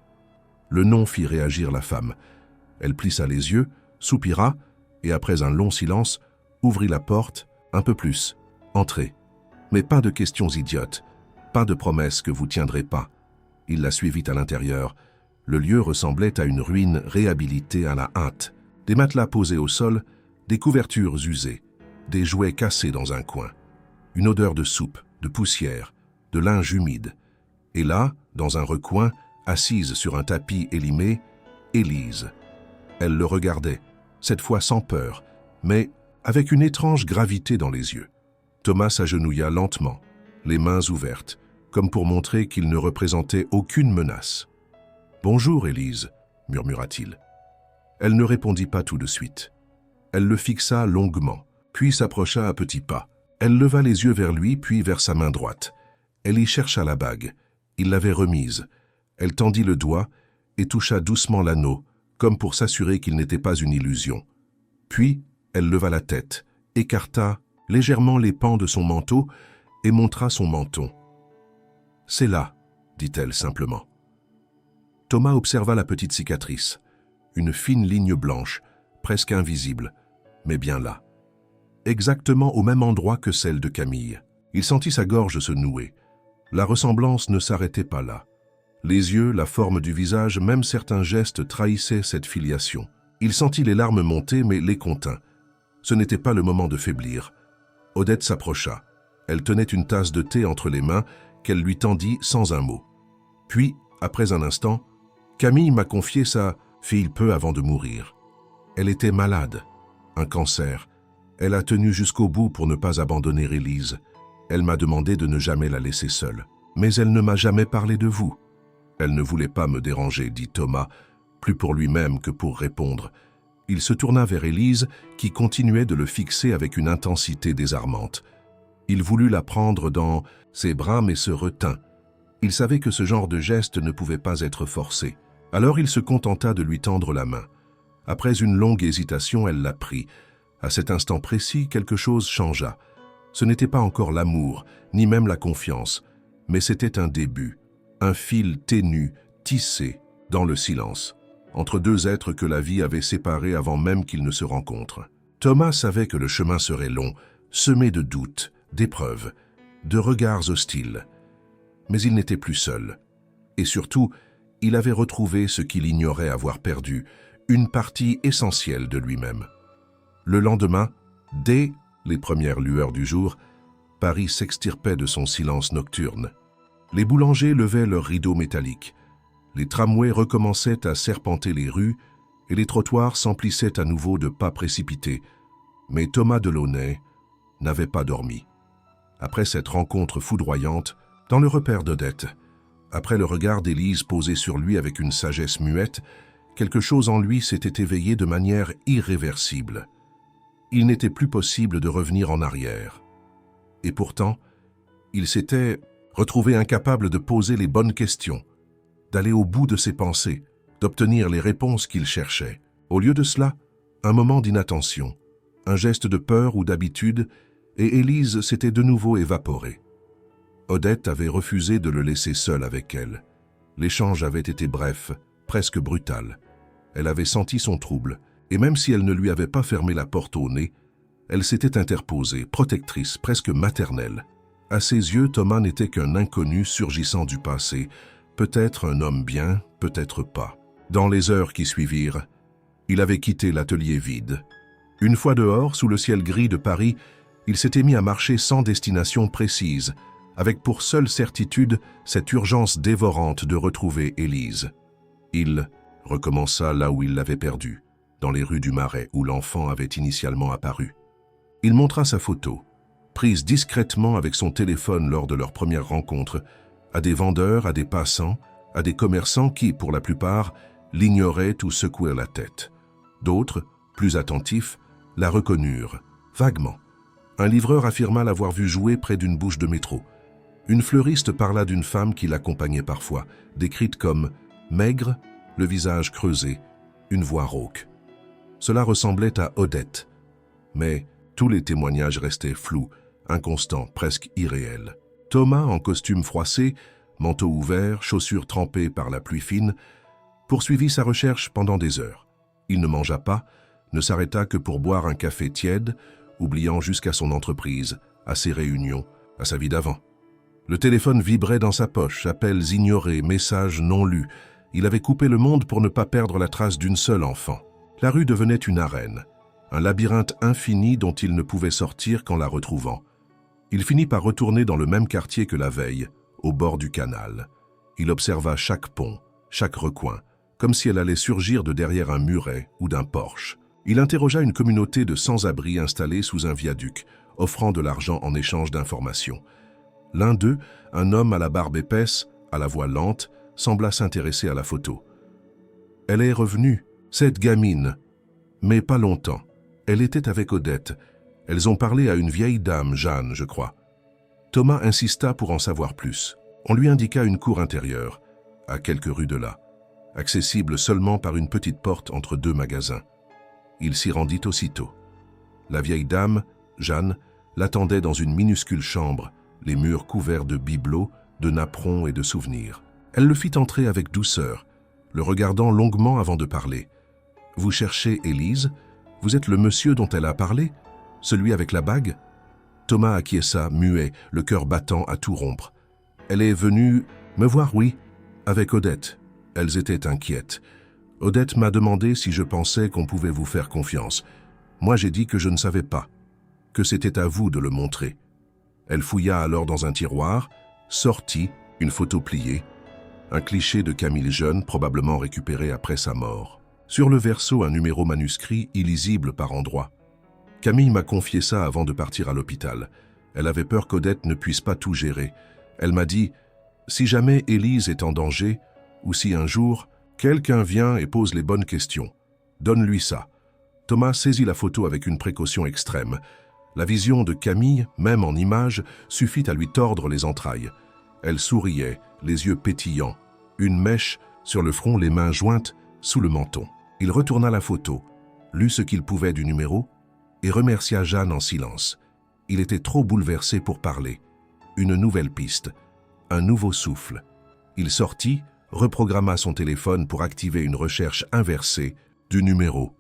Le nom fit réagir la femme. Elle plissa les yeux, soupira, et après un long silence, ouvrit la porte, un peu plus. « Entrez. Mais pas de questions idiotes, pas de promesses que vous tiendrez pas. » Il la suivit à l'intérieur. Le lieu ressemblait à une ruine réhabilitée à la hâte. Des matelas posés au sol, des couvertures usées, des jouets cassés dans un coin. Une odeur de soupe, de poussière, de linge humide. Et là, dans un recoin, assise sur un tapis élimé, Élise. Elle le regardait, cette fois sans peur, mais avec une étrange gravité dans les yeux. Thomas s'agenouilla lentement, les mains ouvertes, comme pour montrer qu'il ne représentait aucune menace. « Bonjour, Élise, » murmura-t-il. Elle ne répondit pas tout de suite. Elle le fixa longuement, puis s'approcha à petits pas. Elle leva les yeux vers lui, puis vers sa main droite. Elle y chercha la bague. Il l'avait remise. Elle tendit le doigt et toucha doucement l'anneau, comme pour s'assurer qu'il n'était pas une illusion. Puis, elle leva la tête, écarta légèrement les pans de son manteau et montra son menton. « C'est là, » dit-elle simplement. Thomas observa la petite cicatrice, une fine ligne blanche, presque invisible, mais bien là. Exactement au même endroit que celle de Camille. Il sentit sa gorge se nouer. La ressemblance ne s'arrêtait pas là. Les yeux, la forme du visage, même certains gestes trahissaient cette filiation. Il sentit les larmes monter, mais les contint. Ce n'était pas le moment de faiblir. Odette s'approcha. Elle tenait une tasse de thé entre les mains qu'elle lui tendit sans un mot. Puis, après un instant, « Camille m'a confié sa fille peu avant de mourir. Elle était malade, un cancer. Elle a tenu jusqu'au bout pour ne pas abandonner Élise. Elle m'a demandé de ne jamais la laisser seule. Mais elle ne m'a jamais parlé de vous. Elle ne voulait pas me déranger, dit Thomas, plus pour lui-même que pour répondre. Il se tourna vers Élise, qui continuait de le fixer avec une intensité désarmante. Il voulut la prendre dans ses bras, mais se retint. Il savait que ce genre de geste ne pouvait pas être forcé. Alors il se contenta de lui tendre la main. Après une longue hésitation, elle la prit. À cet instant précis, quelque chose changea. Ce n'était pas encore l'amour, ni même la confiance, mais c'était un début, un fil ténu, tissé, dans le silence, entre deux êtres que la vie avait séparés avant même qu'ils ne se rencontrent. Thomas savait que le chemin serait long, semé de doutes, d'épreuves, de regards hostiles. Mais il n'était plus seul. Et surtout, il avait retrouvé ce qu'il ignorait avoir perdu, une partie essentielle de lui-même. Le lendemain, dès les premières lueurs du jour, Paris s'extirpait de son silence nocturne. Les boulangers levaient leurs rideaux métalliques. Les tramways recommençaient à serpenter les rues et les trottoirs s'emplissaient à nouveau de pas précipités. Mais Thomas Delaunay n'avait pas dormi. Après cette rencontre foudroyante, dans le repère d'Odette, après le regard d'Élise posé sur lui avec une sagesse muette, quelque chose en lui s'était éveillé de manière irréversible. Il n'était plus possible de revenir en arrière. Et pourtant, il s'était retrouvé incapable de poser les bonnes questions, d'aller au bout de ses pensées, d'obtenir les réponses qu'il cherchait. Au lieu de cela, un moment d'inattention, un geste de peur ou d'habitude, et Élise s'était de nouveau évaporée. Odette avait refusé de le laisser seul avec elle. L'échange avait été bref, presque brutal. Elle avait senti son trouble, et même si elle ne lui avait pas fermé la porte au nez, elle s'était interposée, protectrice, presque maternelle. À ses yeux, Thomas n'était qu'un inconnu surgissant du passé, peut-être un homme bien, peut-être pas. Dans les heures qui suivirent, il avait quitté l'atelier vide. Une fois dehors, sous le ciel gris de Paris, il s'était mis à marcher sans destination précise, avec pour seule certitude cette urgence dévorante de retrouver Élise. Il recommença là où il l'avait perdue, dans les rues du Marais où l'enfant avait initialement apparu. Il montra sa photo, prise discrètement avec son téléphone lors de leur première rencontre, à des vendeurs, à des passants, à des commerçants qui, pour la plupart, l'ignoraient ou secouaient la tête. D'autres, plus attentifs, la reconnurent, vaguement. Un livreur affirma l'avoir vue jouer près d'une bouche de métro. Une fleuriste parla d'une femme qui l'accompagnait parfois, décrite comme maigre, le visage creusé, une voix rauque. Cela ressemblait à Odette, mais tous les témoignages restaient flous, inconstants, presque irréels. Thomas, en costume froissé, manteau ouvert, chaussures trempées par la pluie fine, poursuivit sa recherche pendant des heures. Il ne mangea pas, ne s'arrêta que pour boire un café tiède, oubliant jusqu'à son entreprise, à ses réunions, à sa vie d'avant. Le téléphone vibrait dans sa poche, appels ignorés, messages non lus. Il avait coupé le monde pour ne pas perdre la trace d'une seule enfant. La rue devenait une arène, un labyrinthe infini dont il ne pouvait sortir qu'en la retrouvant. Il finit par retourner dans le même quartier que la veille, au bord du canal. Il observa chaque pont, chaque recoin, comme si elle allait surgir de derrière un muret ou d'un porche. Il interrogea une communauté de sans-abri installée sous un viaduc, offrant de l'argent en échange d'informations. L'un d'eux, un homme à la barbe épaisse, à la voix lente, sembla s'intéresser à la photo. « Elle est revenue, cette gamine. Mais pas longtemps. Elle était avec Odette. Elles ont parlé à une vieille dame, Jeanne, je crois. » Thomas insista pour en savoir plus. On lui indiqua une cour intérieure, à quelques rues de là, accessible seulement par une petite porte entre deux magasins. Il s'y rendit aussitôt. La vieille dame, Jeanne, l'attendait dans une minuscule chambre, les murs couverts de bibelots, de napperons et de souvenirs. Elle le fit entrer avec douceur, le regardant longuement avant de parler. « Vous cherchez Élise? Vous êtes le monsieur dont elle a parlé? Celui avec la bague ?» Thomas acquiesça, muet, le cœur battant à tout rompre. « Elle est venue me voir, oui, avec Odette. Elles étaient inquiètes. Odette m'a demandé si je pensais qu'on pouvait vous faire confiance. Moi, j'ai dit que je ne savais pas, que c'était à vous de le montrer. » Elle fouilla alors dans un tiroir, sortit une photo pliée, un cliché de Camille jeune, probablement récupéré après sa mort. Sur le verso, un numéro manuscrit, illisible par endroits. Camille m'a confié ça avant de partir à l'hôpital. Elle avait peur qu'Odette ne puisse pas tout gérer. Elle m'a dit, si jamais Élise est en danger, ou si un jour, quelqu'un vient et pose les bonnes questions, donne-lui ça. Thomas saisit la photo avec une précaution extrême. La vision de Camille, même en image, suffit à lui tordre les entrailles. Elle souriait, les yeux pétillants, une mèche sur le front, les mains jointes sous le menton. Il retourna la photo, lut ce qu'il pouvait du numéro et remercia Jeanne en silence. Il était trop bouleversé pour parler. Une nouvelle piste, un nouveau souffle. Il sortit, reprogramma son téléphone pour activer une recherche inversée du numéro.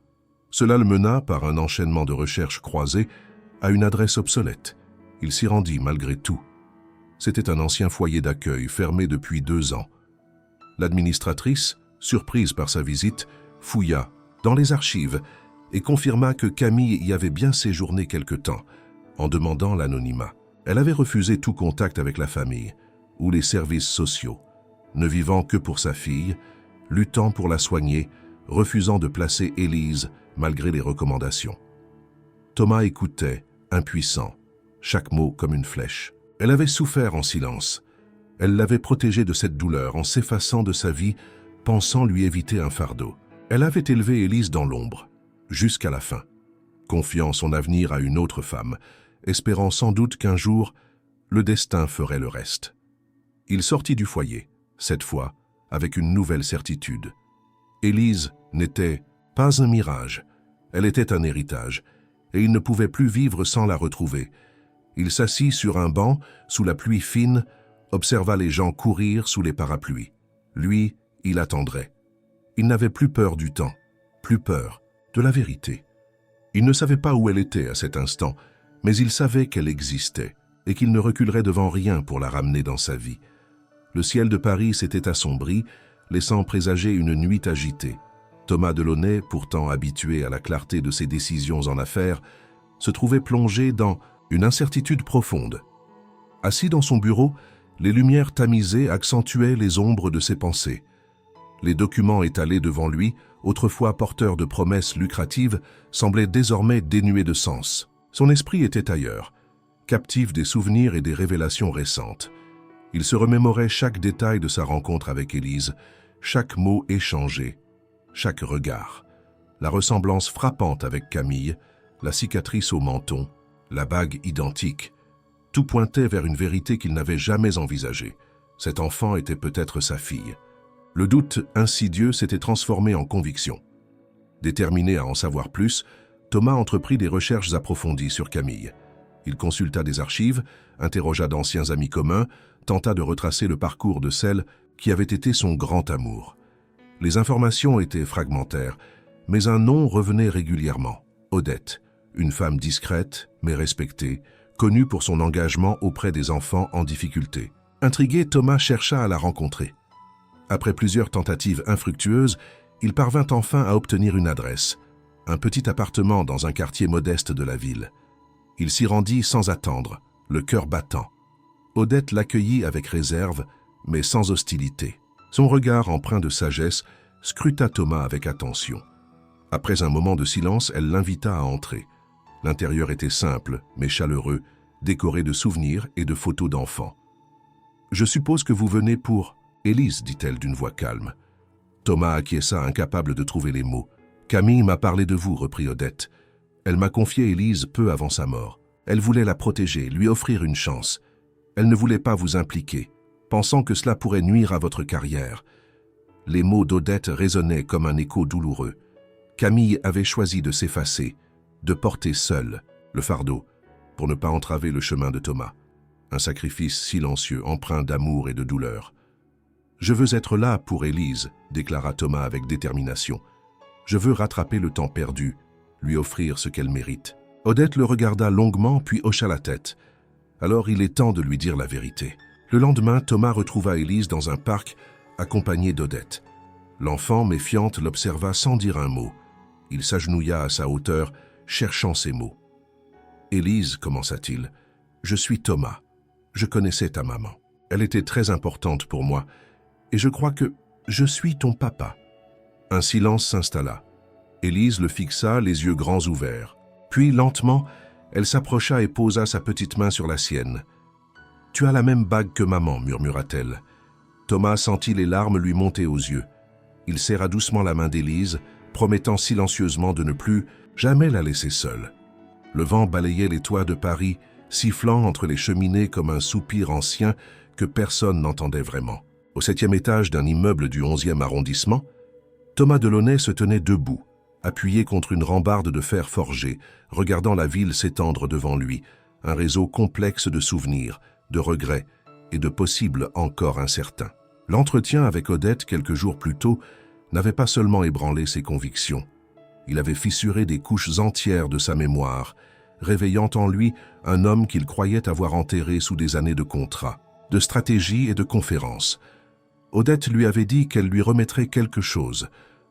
Cela le mena, par un enchaînement de recherches croisées, à une adresse obsolète. Il s'y rendit malgré tout. C'était un ancien foyer d'accueil fermé depuis 2 ans. L'administratrice, surprise par sa visite, fouilla dans les archives et confirma que Camille y avait bien séjourné quelque temps, en demandant l'anonymat. Elle avait refusé tout contact avec la famille ou les services sociaux, ne vivant que pour sa fille, luttant pour la soigner, refusant de placer Élise malgré les recommandations. Thomas écoutait, impuissant, chaque mot comme une flèche. Elle avait souffert en silence. Elle l'avait protégé de cette douleur en s'effaçant de sa vie, pensant lui éviter un fardeau. Elle avait élevé Élise dans l'ombre, jusqu'à la fin, confiant son avenir à une autre femme, espérant sans doute qu'un jour, le destin ferait le reste. Il sortit du foyer, cette fois, avec une nouvelle certitude. Élise n'était pas un mirage, elle était un héritage, et il ne pouvait plus vivre sans la retrouver. Il s'assit sur un banc, sous la pluie fine, observa les gens courir sous les parapluies. Lui, il attendrait. Il n'avait plus peur du temps, plus peur de la vérité. Il ne savait pas où elle était à cet instant, mais il savait qu'elle existait et qu'il ne reculerait devant rien pour la ramener dans sa vie. Le ciel de Paris s'était assombri, laissant présager une nuit agitée. Thomas Delaunay, pourtant habitué à la clarté de ses décisions en affaires, se trouvait plongé dans une incertitude profonde. Assis dans son bureau, les lumières tamisées accentuaient les ombres de ses pensées. Les documents étalés devant lui, autrefois porteurs de promesses lucratives, semblaient désormais dénués de sens. Son esprit était ailleurs, captif des souvenirs et des révélations récentes. Il se remémorait chaque détail de sa rencontre avec Élise, chaque mot échangé, chaque regard. La ressemblance frappante avec Camille, la cicatrice au menton, la bague identique. Tout pointait vers une vérité qu'il n'avait jamais envisagée. Cet enfant était peut-être sa fille. Le doute insidieux s'était transformé en conviction. Déterminé à en savoir plus, Thomas entreprit des recherches approfondies sur Camille. Il consulta des archives, interrogea d'anciens amis communs, tenta de retracer le parcours de celle qui avait été son grand amour. Les informations étaient fragmentaires, mais un nom revenait régulièrement. Odette, une femme discrète mais respectée, connue pour son engagement auprès des enfants en difficulté. Intrigué, Thomas chercha à la rencontrer. Après plusieurs tentatives infructueuses, il parvint enfin à obtenir une adresse, un petit appartement dans un quartier modeste de la ville. Il s'y rendit sans attendre, le cœur battant. Odette l'accueillit avec réserve, mais sans hostilité. Son regard empreint de sagesse scruta Thomas avec attention. Après un moment de silence, elle l'invita à entrer. L'intérieur était simple, mais chaleureux, décoré de souvenirs et de photos d'enfants. « Je suppose que vous venez pour... » Élise, dit-elle d'une voix calme. Thomas acquiesça, incapable de trouver les mots. « Camille m'a parlé de vous, » reprit Odette. « Elle m'a confié Élise peu avant sa mort. Elle voulait la protéger, lui offrir une chance. Elle ne voulait pas vous impliquer, pensant que cela pourrait nuire à votre carrière. » Les mots d'Odette résonnaient comme un écho douloureux. Camille avait choisi de s'effacer, de porter seule le fardeau, pour ne pas entraver le chemin de Thomas. Un sacrifice silencieux, empreint d'amour et de douleur. « Je veux être là pour Élise, » déclara Thomas avec détermination. « Je veux rattraper le temps perdu, lui offrir ce qu'elle mérite. » Odette le regarda longuement puis hocha la tête. Alors il est temps de lui dire la vérité. Le lendemain, Thomas retrouva Élise dans un parc, accompagnée d'Odette. L'enfant, méfiante, l'observa sans dire un mot. Il s'agenouilla à sa hauteur, cherchant ses mots. « Élise, commença-t-il, je suis Thomas. Je connaissais ta maman. Elle était très importante pour moi, et je crois que je suis ton papa. » Un silence s'installa. Élise le fixa, les yeux grands ouverts. Puis, lentement, elle s'approcha et posa sa petite main sur la sienne. « Tu as la même bague que maman, » murmura-t-elle. Thomas sentit les larmes lui monter aux yeux. Il serra doucement la main d'Élise, promettant silencieusement de ne plus jamais la laisser seule. Le vent balayait les toits de Paris, sifflant entre les cheminées comme un soupir ancien que personne n'entendait vraiment. Au 7e étage d'un immeuble du 11e arrondissement, Thomas Delaunay se tenait debout, appuyé contre une rambarde de fer forgé, regardant la ville s'étendre devant lui, un réseau complexe de souvenirs, de regrets et de possibles encore incertains. L'entretien avec Odette quelques jours plus tôt n'avait pas seulement ébranlé ses convictions. Il avait fissuré des couches entières de sa mémoire, réveillant en lui un homme qu'il croyait avoir enterré sous des années de contrat. de stratégie et de conférences. Odette lui avait dit qu'elle lui remettrait quelque chose,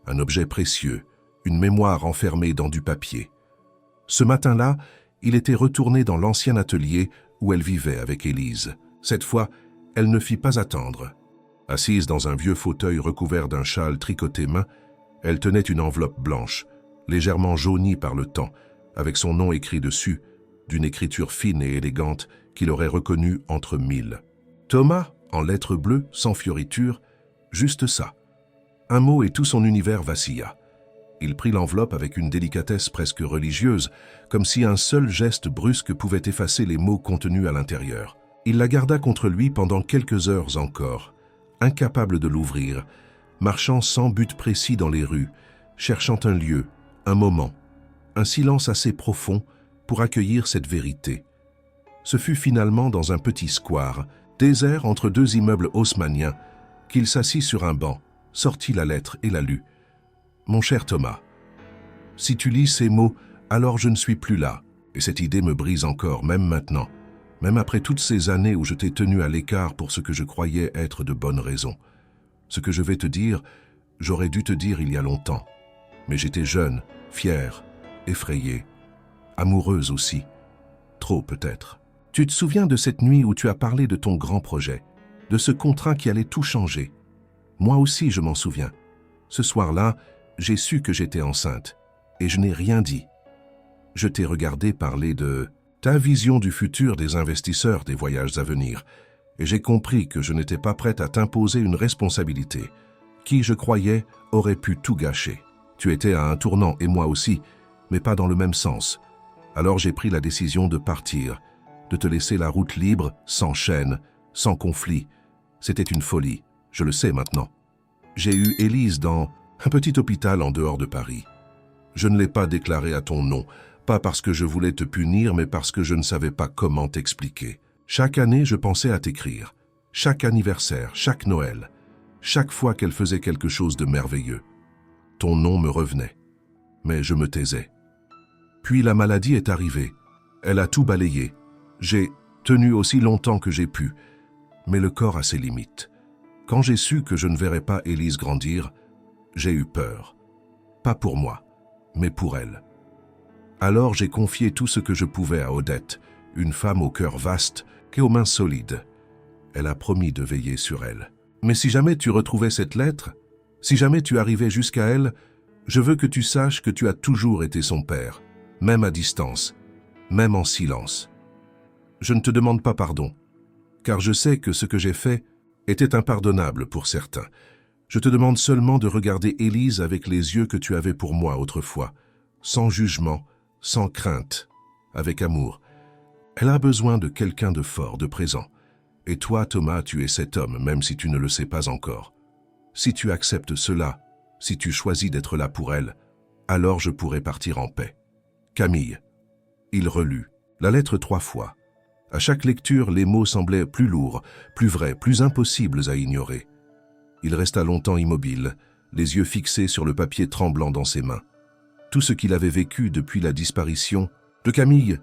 un objet précieux, une mémoire enfermée dans du papier. Ce matin-là, il était retourné dans l'ancien atelier où elle vivait avec Élise. Cette fois, elle ne fit pas attendre. Assise dans un vieux fauteuil recouvert d'un châle tricoté main, elle tenait une enveloppe blanche, légèrement jaunie par le temps, avec son nom écrit dessus, d'une écriture fine et élégante qu'il aurait reconnue entre mille. Thomas, en lettres bleues, sans fioriture, juste ça. Un mot et tout son univers vacilla. Il prit l'enveloppe avec une délicatesse presque religieuse, comme si un seul geste brusque pouvait effacer les mots contenus à l'intérieur. Il la garda contre lui pendant quelques heures encore, incapable de l'ouvrir, marchant sans but précis dans les rues, cherchant un lieu, un moment, un silence assez profond pour accueillir cette vérité. Ce fut finalement dans un petit square, désert entre deux immeubles haussmanniens, qu'il s'assit sur un banc, sortit la lettre et la lut. « Mon cher Thomas, si tu lis ces mots, alors je ne suis plus là, et cette idée me brise encore, même maintenant, même après toutes ces années où je t'ai tenu à l'écart pour ce que je croyais être de bonnes raisons. Ce que je vais te dire, j'aurais dû te dire il y a longtemps, mais j'étais jeune, fière, effrayée, amoureuse aussi, trop peut-être. Tu te souviens de cette nuit où tu as parlé de ton grand projet, de ce contrat qui allait tout changer. Moi aussi je m'en souviens. Ce soir-là, j'ai su que j'étais enceinte, et je n'ai rien dit. Je t'ai regardé parler de ta vision du futur des investisseurs des voyages à venir, et j'ai compris que je n'étais pas prête à t'imposer une responsabilité, qui, je croyais, aurait pu tout gâcher. Tu étais à un tournant, et moi aussi, mais pas dans le même sens. Alors j'ai pris la décision de partir, de te laisser la route libre, sans chaîne, sans conflit. C'était une folie, je le sais maintenant. J'ai eu Élise dans un petit hôpital en dehors de Paris. Je ne l'ai pas déclaré à ton nom, pas parce que je voulais te punir, mais parce que je ne savais pas comment t'expliquer. Chaque année, je pensais à t'écrire. Chaque anniversaire, chaque Noël, chaque fois qu'elle faisait quelque chose de merveilleux. Ton nom me revenait, mais je me taisais. Puis la maladie est arrivée. Elle a tout balayé. J'ai tenu aussi longtemps que j'ai pu, mais le corps a ses limites. Quand j'ai su que je ne verrais pas Élise grandir, j'ai eu peur. Pas pour moi, mais pour elle. Alors j'ai confié tout ce que je pouvais à Odette, une femme au cœur vaste et aux mains solides. Elle a promis de veiller sur elle. Mais si jamais tu retrouvais cette lettre, si jamais tu arrivais jusqu'à elle, je veux que tu saches que tu as toujours été son père, même à distance, même en silence. Je ne te demande pas pardon, car je sais que ce que j'ai fait était impardonnable pour certains. Je te demande seulement de regarder Élise avec les yeux que tu avais pour moi autrefois, sans jugement, sans crainte, avec amour. Elle a besoin de quelqu'un de fort, de présent. Et toi, Thomas, tu es cet homme, même si tu ne le sais pas encore. Si tu acceptes cela, si tu choisis d'être là pour elle, alors je pourrai partir en paix. Camille. Il relut la lettre 3 fois. À chaque lecture, les mots semblaient plus lourds, plus vrais, plus impossibles à ignorer. Il resta longtemps immobile, les yeux fixés sur le papier tremblant dans ses mains. Tout ce qu'il avait vécu depuis la disparition de Camille,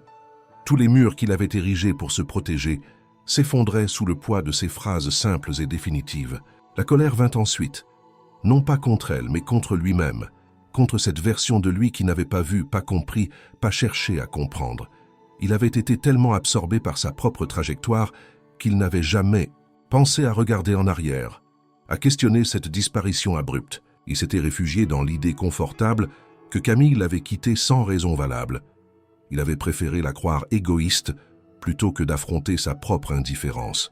tous les murs qu'il avait érigés pour se protéger, s'effondraient sous le poids de ces phrases simples et définitives. La colère vint ensuite, non pas contre elle, mais contre lui-même, contre cette version de lui qui n'avait pas vu, pas compris, pas cherché à comprendre. Il avait été tellement absorbé par sa propre trajectoire qu'il n'avait jamais pensé à regarder en arrière, à questionner cette disparition abrupte. Il s'était réfugié dans l'idée confortable que Camille l'avait quitté sans raison valable. Il avait préféré la croire égoïste plutôt que d'affronter sa propre indifférence.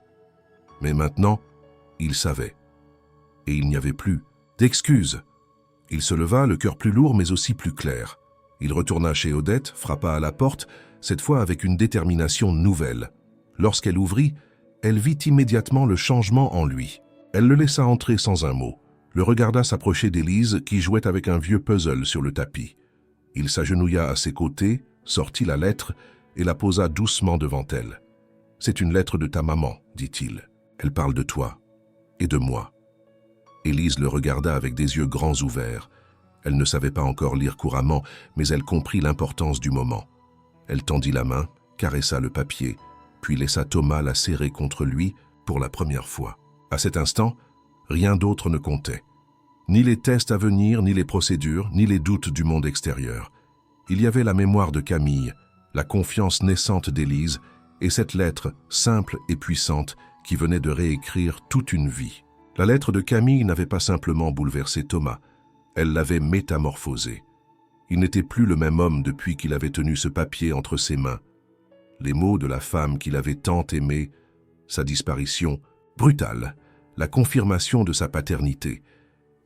Mais maintenant, il savait. Et il n'y avait plus d'excuses. Il se leva, le cœur plus lourd mais aussi plus clair. Il retourna chez Odette, frappa à la porte, cette fois avec une détermination nouvelle. Lorsqu'elle ouvrit, elle vit immédiatement le changement en lui. Elle le laissa entrer sans un mot, le regarda s'approcher d'Élise qui jouait avec un vieux puzzle sur le tapis. Il s'agenouilla à ses côtés, sortit la lettre et la posa doucement devant elle. « C'est une lettre de ta maman, dit-il. Elle parle de toi et de moi. » Élise le regarda avec des yeux grands ouverts. Elle ne savait pas encore lire couramment, mais elle comprit l'importance du moment. Elle tendit la main, caressa le papier, puis laissa Thomas la serrer contre lui pour la première fois. À cet instant, rien d'autre ne comptait. Ni les tests à venir, ni les procédures, ni les doutes du monde extérieur. Il y avait la mémoire de Camille, la confiance naissante d'Élise et cette lettre simple et puissante qui venait de réécrire toute une vie. La lettre de Camille n'avait pas simplement bouleversé Thomas, elle l'avait métamorphosé. Il n'était plus le même homme depuis qu'il avait tenu ce papier entre ses mains. Les mots de la femme qu'il avait tant aimée, sa disparition brutale, la confirmation de sa paternité,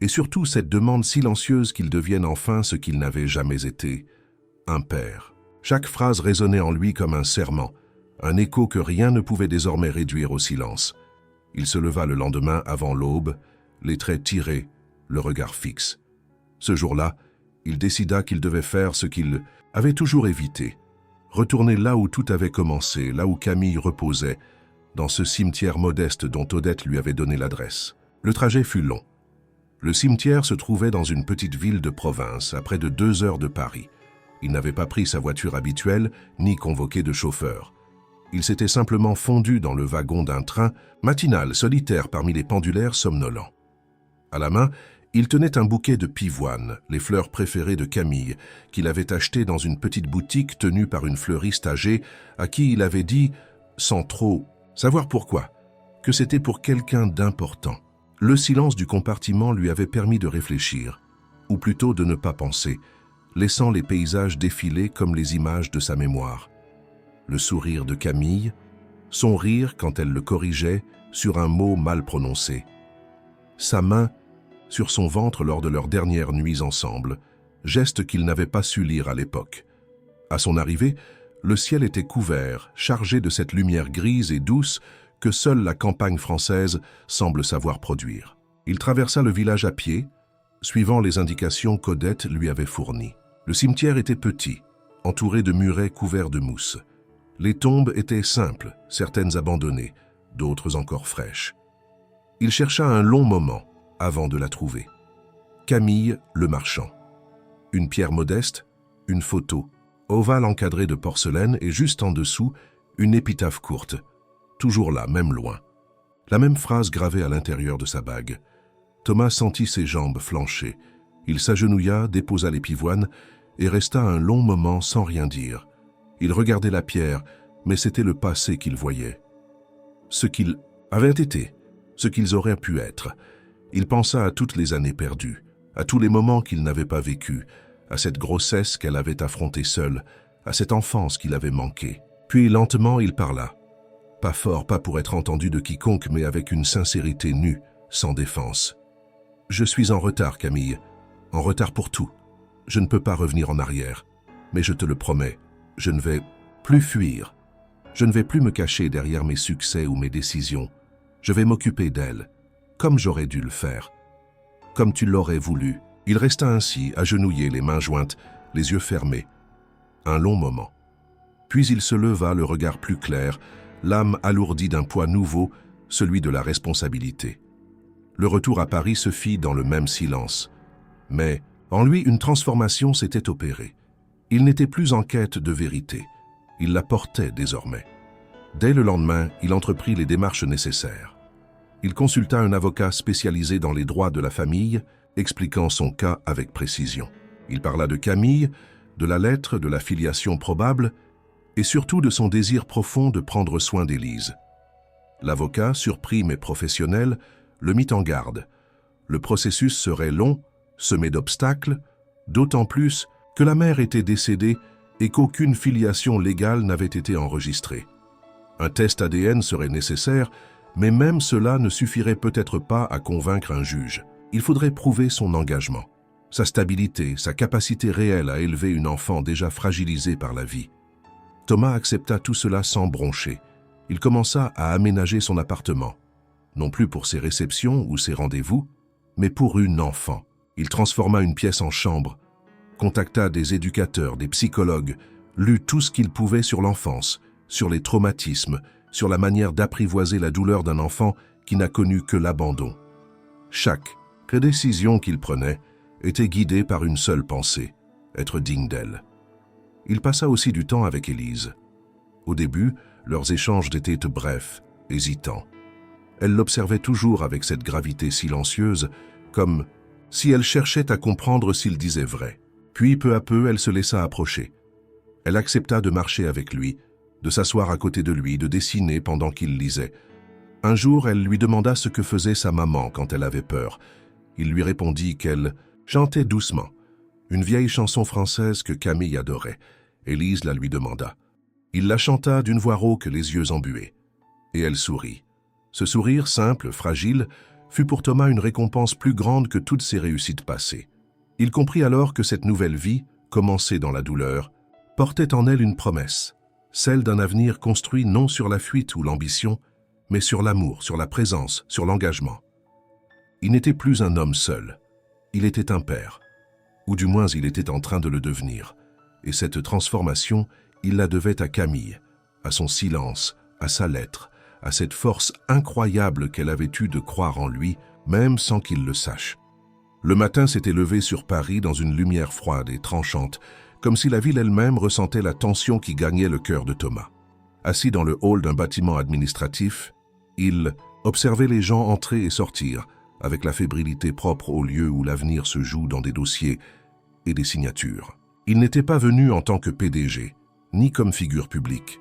et surtout cette demande silencieuse qu'il devienne enfin ce qu'il n'avait jamais été, un père. Chaque phrase résonnait en lui comme un serment, un écho que rien ne pouvait désormais réduire au silence. Il se leva le lendemain avant l'aube, les traits tirés, le regard fixe. Ce jour-là, il décida qu'il devait faire ce qu'il avait toujours évité, retourner là où tout avait commencé, là où Camille reposait, dans ce cimetière modeste dont Odette lui avait donné l'adresse. Le trajet fut long. Le cimetière se trouvait dans une petite ville de province, à près de 2 heures de Paris. Il n'avait pas pris sa voiture habituelle, ni convoqué de chauffeur. Il s'était simplement fondu dans le wagon d'un train matinal, solitaire parmi les pendulaires somnolents. À la main, il tenait un bouquet de pivoine, les fleurs préférées de Camille, qu'il avait acheté dans une petite boutique tenue par une fleuriste âgée à qui il avait dit, sans trop savoir pourquoi, que c'était pour quelqu'un d'important. Le silence du compartiment lui avait permis de réfléchir, ou plutôt de ne pas penser, laissant les paysages défiler comme les images de sa mémoire. Le sourire de Camille, son rire quand elle le corrigeait sur un mot mal prononcé. Sa main sur son ventre lors de leurs dernières nuits ensemble, geste qu'il n'avait pas su lire à l'époque. À son arrivée, le ciel était couvert, chargé de cette lumière grise et douce que seule la campagne française semble savoir produire. Il traversa le village à pied, suivant les indications qu'Odette lui avait fournies. Le cimetière était petit, entouré de murets couverts de mousse. Les tombes étaient simples, certaines abandonnées, d'autres encore fraîches. Il chercha un long moment avant de la trouver. Camille le marchand. Une pierre modeste, une photo, ovale encadrée de porcelaine et juste en dessous, une épitaphe courte. Toujours là, même loin. La même phrase gravée à l'intérieur de sa bague. Thomas sentit ses jambes flancher. Il s'agenouilla, déposa les pivoines et resta un long moment sans rien dire. Il regardait la pierre, mais c'était le passé qu'il voyait. Ce qu'ils avaient été, ce qu'ils auraient pu être. Il pensa à toutes les années perdues, à tous les moments qu'il n'avait pas vécus, à cette grossesse qu'elle avait affrontée seule, à cette enfance qu'il avait manquée. Puis lentement il parla. Pas fort, pas pour être entendu de quiconque, mais avec une sincérité nue, sans défense. « Je suis en retard, Camille, en retard pour tout. Je ne peux pas revenir en arrière, mais je te le promets, je ne vais plus fuir. Je ne vais plus me cacher derrière mes succès ou mes décisions. Je vais m'occuper d'elle, comme j'aurais dû le faire, comme tu l'aurais voulu. » Il resta ainsi, agenouillé, les mains jointes, les yeux fermés. Un long moment. Puis il se leva, le regard plus clair, l'âme alourdie d'un poids nouveau, celui de la responsabilité. Le retour à Paris se fit dans le même silence. Mais en lui, une transformation s'était opérée. Il n'était plus en quête de vérité. Il la portait désormais. Dès le lendemain, il entreprit les démarches nécessaires. Il consulta un avocat spécialisé dans les droits de la famille, expliquant son cas avec précision. Il parla de Camille, de la lettre, de la filiation probable, et surtout de son désir profond de prendre soin d'Élise. L'avocat, surpris mais professionnel, le mit en garde. Le processus serait long, semé d'obstacles, d'autant plus que la mère était décédée et qu'aucune filiation légale n'avait été enregistrée. Un test ADN serait nécessaire, mais même cela ne suffirait peut-être pas à convaincre un juge. Il faudrait prouver son engagement, sa stabilité, sa capacité réelle à élever une enfant déjà fragilisée par la vie. Thomas accepta tout cela sans broncher. Il commença à aménager son appartement, non plus pour ses réceptions ou ses rendez-vous, mais pour une enfant. Il transforma une pièce en chambre, contacta des éducateurs, des psychologues, lut tout ce qu'il pouvait sur l'enfance, sur les traumatismes, sur la manière d'apprivoiser la douleur d'un enfant qui n'a connu que l'abandon. Chaque décision qu'il prenait était guidée par une seule pensée, être digne d'elle. Il passa aussi du temps avec Élise. Au début, leurs échanges étaient brefs, hésitants. Elle l'observait toujours avec cette gravité silencieuse, comme si elle cherchait à comprendre s'il disait vrai. Puis, peu à peu, elle se laissa approcher. Elle accepta de marcher avec lui, de s'asseoir à côté de lui, de dessiner pendant qu'il lisait. Un jour, elle lui demanda ce que faisait sa maman quand elle avait peur. Il lui répondit qu'elle chantait doucement, une vieille chanson française que Camille adorait. Élise la lui demanda. Il la chanta d'une voix rauque, les yeux embués. Et elle sourit. Ce sourire simple, fragile, fut pour Thomas une récompense plus grande que toutes ses réussites passées. Il comprit alors que cette nouvelle vie, commencée dans la douleur, portait en elle une promesse, celle d'un avenir construit non sur la fuite ou l'ambition, mais sur l'amour, sur la présence, sur l'engagement. Il n'était plus un homme seul, il était un père, ou du moins il était en train de le devenir, et cette transformation, il la devait à Camille, à son silence, à sa lettre, à cette force incroyable qu'elle avait eue de croire en lui, même sans qu'il le sache. Le matin s'était levé sur Paris dans une lumière froide et tranchante, comme si la ville elle-même ressentait la tension qui gagnait le cœur de Thomas. Assis dans le hall d'un bâtiment administratif, il observait les gens entrer et sortir, avec la fébrilité propre au lieu où l'avenir se joue dans des dossiers et des signatures. Il n'était pas venu en tant que PDG, ni comme figure publique.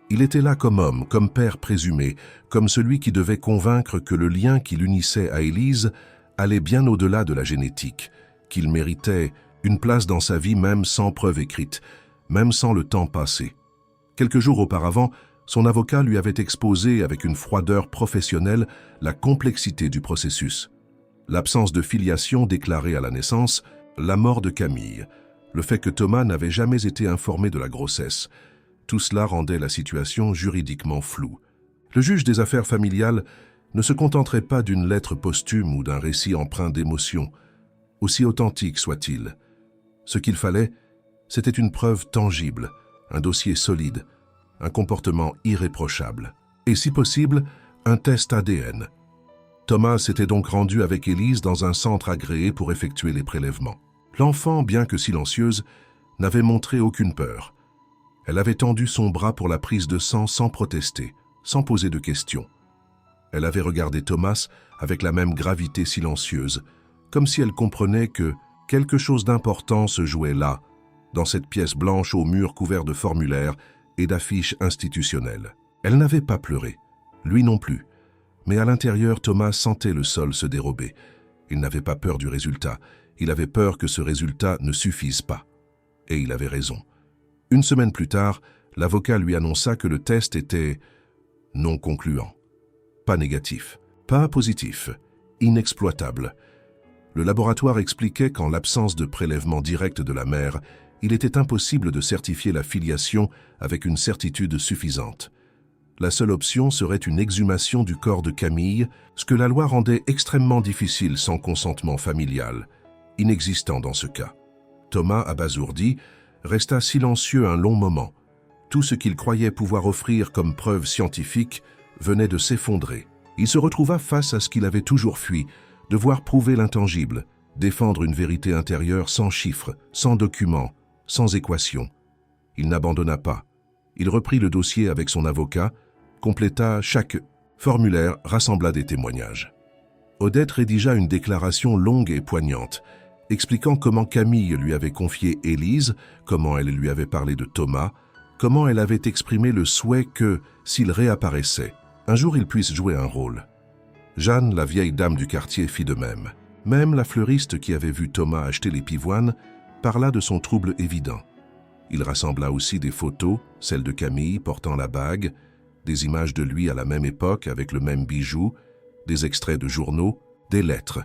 Il était là comme homme, comme père présumé, comme celui qui devait convaincre que le lien qui l'unissait à Élise allait bien au-delà de la génétique, qu'il méritait une place dans sa vie même sans preuve écrite, même sans le temps passé. Quelques jours auparavant, son avocat lui avait exposé avec une froideur professionnelle la complexité du processus. L'absence de filiation déclarée à la naissance, la mort de Camille, le fait que Thomas n'avait jamais été informé de la grossesse. Tout cela rendait la situation juridiquement floue. Le juge des affaires familiales ne se contenterait pas d'une lettre posthume ou d'un récit empreint d'émotion, aussi authentique soit-il. Ce qu'il fallait, c'était une preuve tangible, un dossier solide, un comportement irréprochable, et si possible, un test ADN. Thomas s'était donc rendu avec Élise dans un centre agréé pour effectuer les prélèvements. L'enfant, bien que silencieuse, n'avait montré aucune peur. Elle avait tendu son bras pour la prise de sang sans protester, sans poser de questions. Elle avait regardé Thomas avec la même gravité silencieuse, comme si elle comprenait que quelque chose d'important se jouait là, dans cette pièce blanche aux murs couverts de formulaires et d'affiches institutionnelles. Elle n'avait pas pleuré, lui non plus, mais à l'intérieur, Thomas sentait le sol se dérober. Il n'avait pas peur du résultat, il avait peur que ce résultat ne suffise pas. Et il avait raison. Une semaine plus tard, l'avocat lui annonça que le test était non concluant, pas négatif, pas positif, inexploitable. Le laboratoire expliquait qu'en l'absence de prélèvement direct de la mère, il était impossible de certifier la filiation avec une certitude suffisante. La seule option serait une exhumation du corps de Camille, ce que la loi rendait extrêmement difficile sans consentement familial, inexistant dans ce cas. Thomas, abasourdi, resta silencieux un long moment. Tout ce qu'il croyait pouvoir offrir comme preuve scientifique venait de s'effondrer. Il se retrouva face à ce qu'il avait toujours fui, devoir prouver l'intangible, défendre une vérité intérieure sans chiffres, sans documents, sans équations. Il n'abandonna pas. Il reprit le dossier avec son avocat, compléta chaque formulaire, rassembla des témoignages. Odette rédigea une déclaration longue et poignante, expliquant comment Camille lui avait confié Élise, comment elle lui avait parlé de Thomas, comment elle avait exprimé le souhait que, s'il réapparaissait, un jour il puisse jouer un rôle. Jeanne, la vieille dame du quartier, fit de même. Même la fleuriste qui avait vu Thomas acheter les pivoines parla de son trouble évident. Il rassembla aussi des photos, celles de Camille portant la bague, des images de lui à la même époque avec le même bijou, des extraits de journaux, des lettres.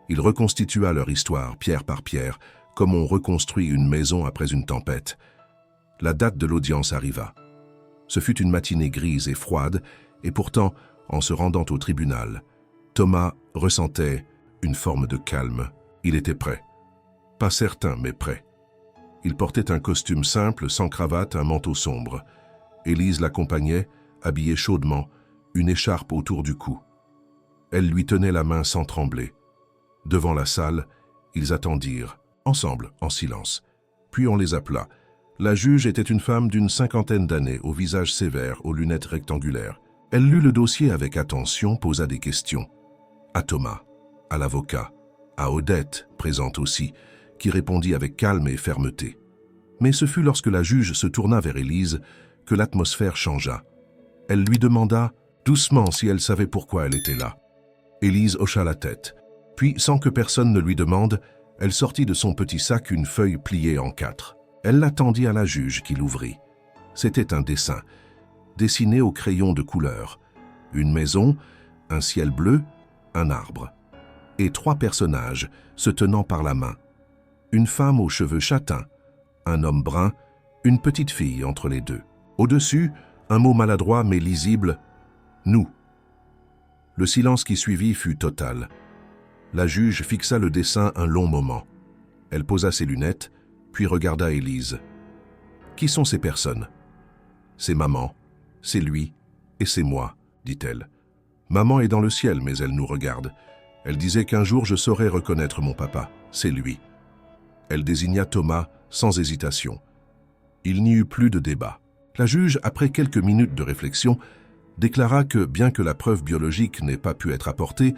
Il reconstitua leur histoire, pierre par pierre, comme on reconstruit une maison après une tempête. La date de l'audience arriva. Ce fut une matinée grise et froide, et pourtant, en se rendant au tribunal, Thomas ressentait une forme de calme. Il était prêt. Pas certain, mais prêt. Il portait un costume simple, sans cravate, un manteau sombre. Élise l'accompagnait, habillée chaudement, une écharpe autour du cou. Elle lui tenait la main sans trembler. Devant la salle, ils attendirent, ensemble, en silence. Puis on les appela. La juge était une femme d'une 50aine d'années, au visage sévère, aux lunettes rectangulaires. Elle lut le dossier avec attention, posa des questions. À Thomas, à l'avocat, à Odette, présente aussi, qui répondit avec calme et fermeté. Mais ce fut lorsque la juge se tourna vers Élise que l'atmosphère changea. Elle lui demanda doucement si elle savait pourquoi elle était là. Élise hocha la tête. Puis, sans que personne ne lui demande, elle sortit de son petit sac une feuille pliée en 4. Elle la tendit à la juge qui l'ouvrit. C'était un dessin, dessiné au crayon de couleur. Une maison, un ciel bleu, un arbre. Et 3 personnages se tenant par la main. Une femme aux cheveux châtains, un homme brun, une petite fille entre les deux. Au-dessus, un mot maladroit mais lisible, « Nous ». Le silence qui suivit fut total. La juge fixa le dessin un long moment. Elle posa ses lunettes, puis regarda Élise. « Qui sont ces personnes ?»« C'est maman, c'est lui et c'est moi, dit-elle. Maman est dans le ciel, mais elle nous regarde. Elle disait qu'un jour je saurais reconnaître mon papa, c'est lui. » Elle désigna Thomas sans hésitation. Il n'y eut plus de débat. La juge, après quelques minutes de réflexion, déclara que, bien que la preuve biologique n'ait pas pu être apportée,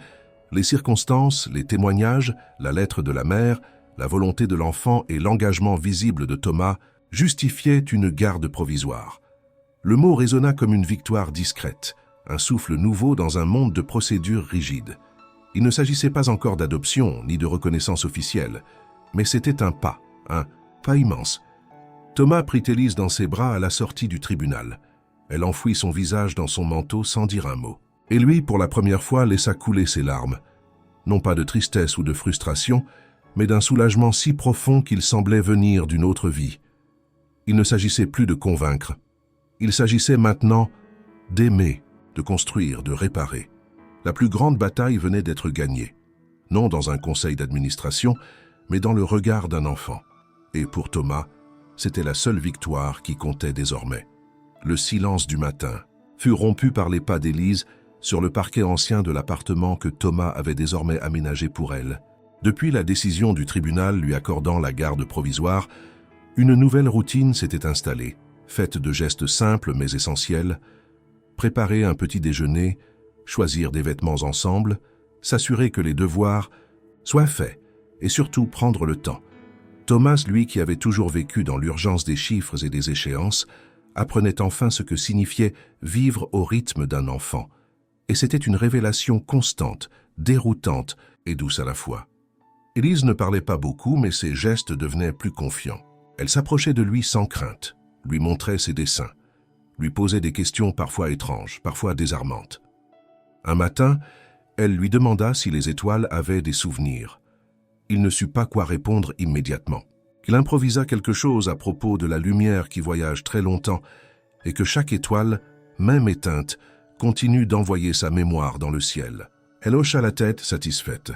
les circonstances, les témoignages, la lettre de la mère, la volonté de l'enfant et l'engagement visible de Thomas justifiaient une garde provisoire. Le mot résonna comme une victoire discrète, un souffle nouveau dans un monde de procédures rigides. Il ne s'agissait pas encore d'adoption ni de reconnaissance officielle, mais c'était un pas immense. Thomas prit Élise dans ses bras à la sortie du tribunal. Elle enfouit son visage dans son manteau sans dire un mot. Et lui, pour la première fois, laissa couler ses larmes. Non pas de tristesse ou de frustration, mais d'un soulagement si profond qu'il semblait venir d'une autre vie. Il ne s'agissait plus de convaincre. Il s'agissait maintenant d'aimer, de construire, de réparer. La plus grande bataille venait d'être gagnée. Non dans un conseil d'administration, mais dans le regard d'un enfant. Et pour Thomas, c'était la seule victoire qui comptait désormais. Le silence du matin fut rompu par les pas d'Élise sur le parquet ancien de l'appartement que Thomas avait désormais aménagé pour elle. Depuis la décision du tribunal lui accordant la garde provisoire, une nouvelle routine s'était installée, faite de gestes simples mais essentiels: préparer un petit déjeuner, choisir des vêtements ensemble, s'assurer que les devoirs soient faits et surtout prendre le temps. Thomas, lui qui avait toujours vécu dans l'urgence des chiffres et des échéances, apprenait enfin ce que signifiait vivre au rythme d'un enfant. Et c'était une révélation constante, déroutante et douce à la fois. Élise ne parlait pas beaucoup, mais ses gestes devenaient plus confiants. Elle s'approchait de lui sans crainte, lui montrait ses dessins, lui posait des questions parfois étranges, parfois désarmantes. Un matin, elle lui demanda si les étoiles avaient des souvenirs. Il ne sut pas quoi répondre immédiatement. Il improvisa quelque chose à propos de la lumière qui voyage très longtemps et que chaque étoile, même éteinte, continue d'envoyer sa mémoire dans le ciel. Elle hocha la tête, satisfaite.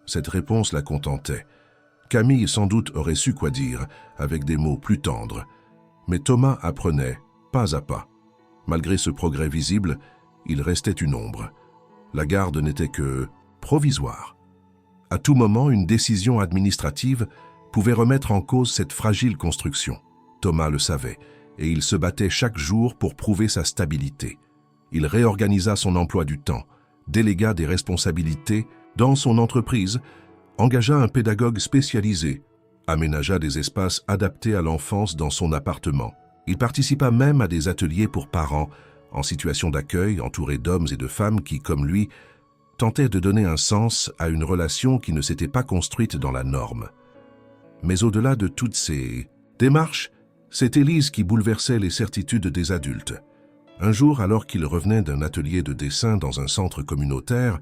Cette réponse la contentait. Camille sans doute aurait su quoi dire, avec des mots plus tendres. Mais Thomas apprenait, pas à pas. Malgré ce progrès visible, il restait une ombre. La garde n'était que provisoire. À tout moment, une décision administrative pouvait remettre en cause cette fragile construction. Thomas le savait, et il se battait chaque jour pour prouver sa stabilité. Il réorganisa son emploi du temps, délégua des responsabilités dans son entreprise, engagea un pédagogue spécialisé, aménagea des espaces adaptés à l'enfance dans son appartement. Il participa même à des ateliers pour parents, en situation d'accueil, entouré d'hommes et de femmes qui, comme lui, tentaient de donner un sens à une relation qui ne s'était pas construite dans la norme. Mais au-delà de toutes ces démarches, c'est Élise qui bouleversait les certitudes des adultes. Un jour, alors qu'il revenait d'un atelier de dessin dans un centre communautaire,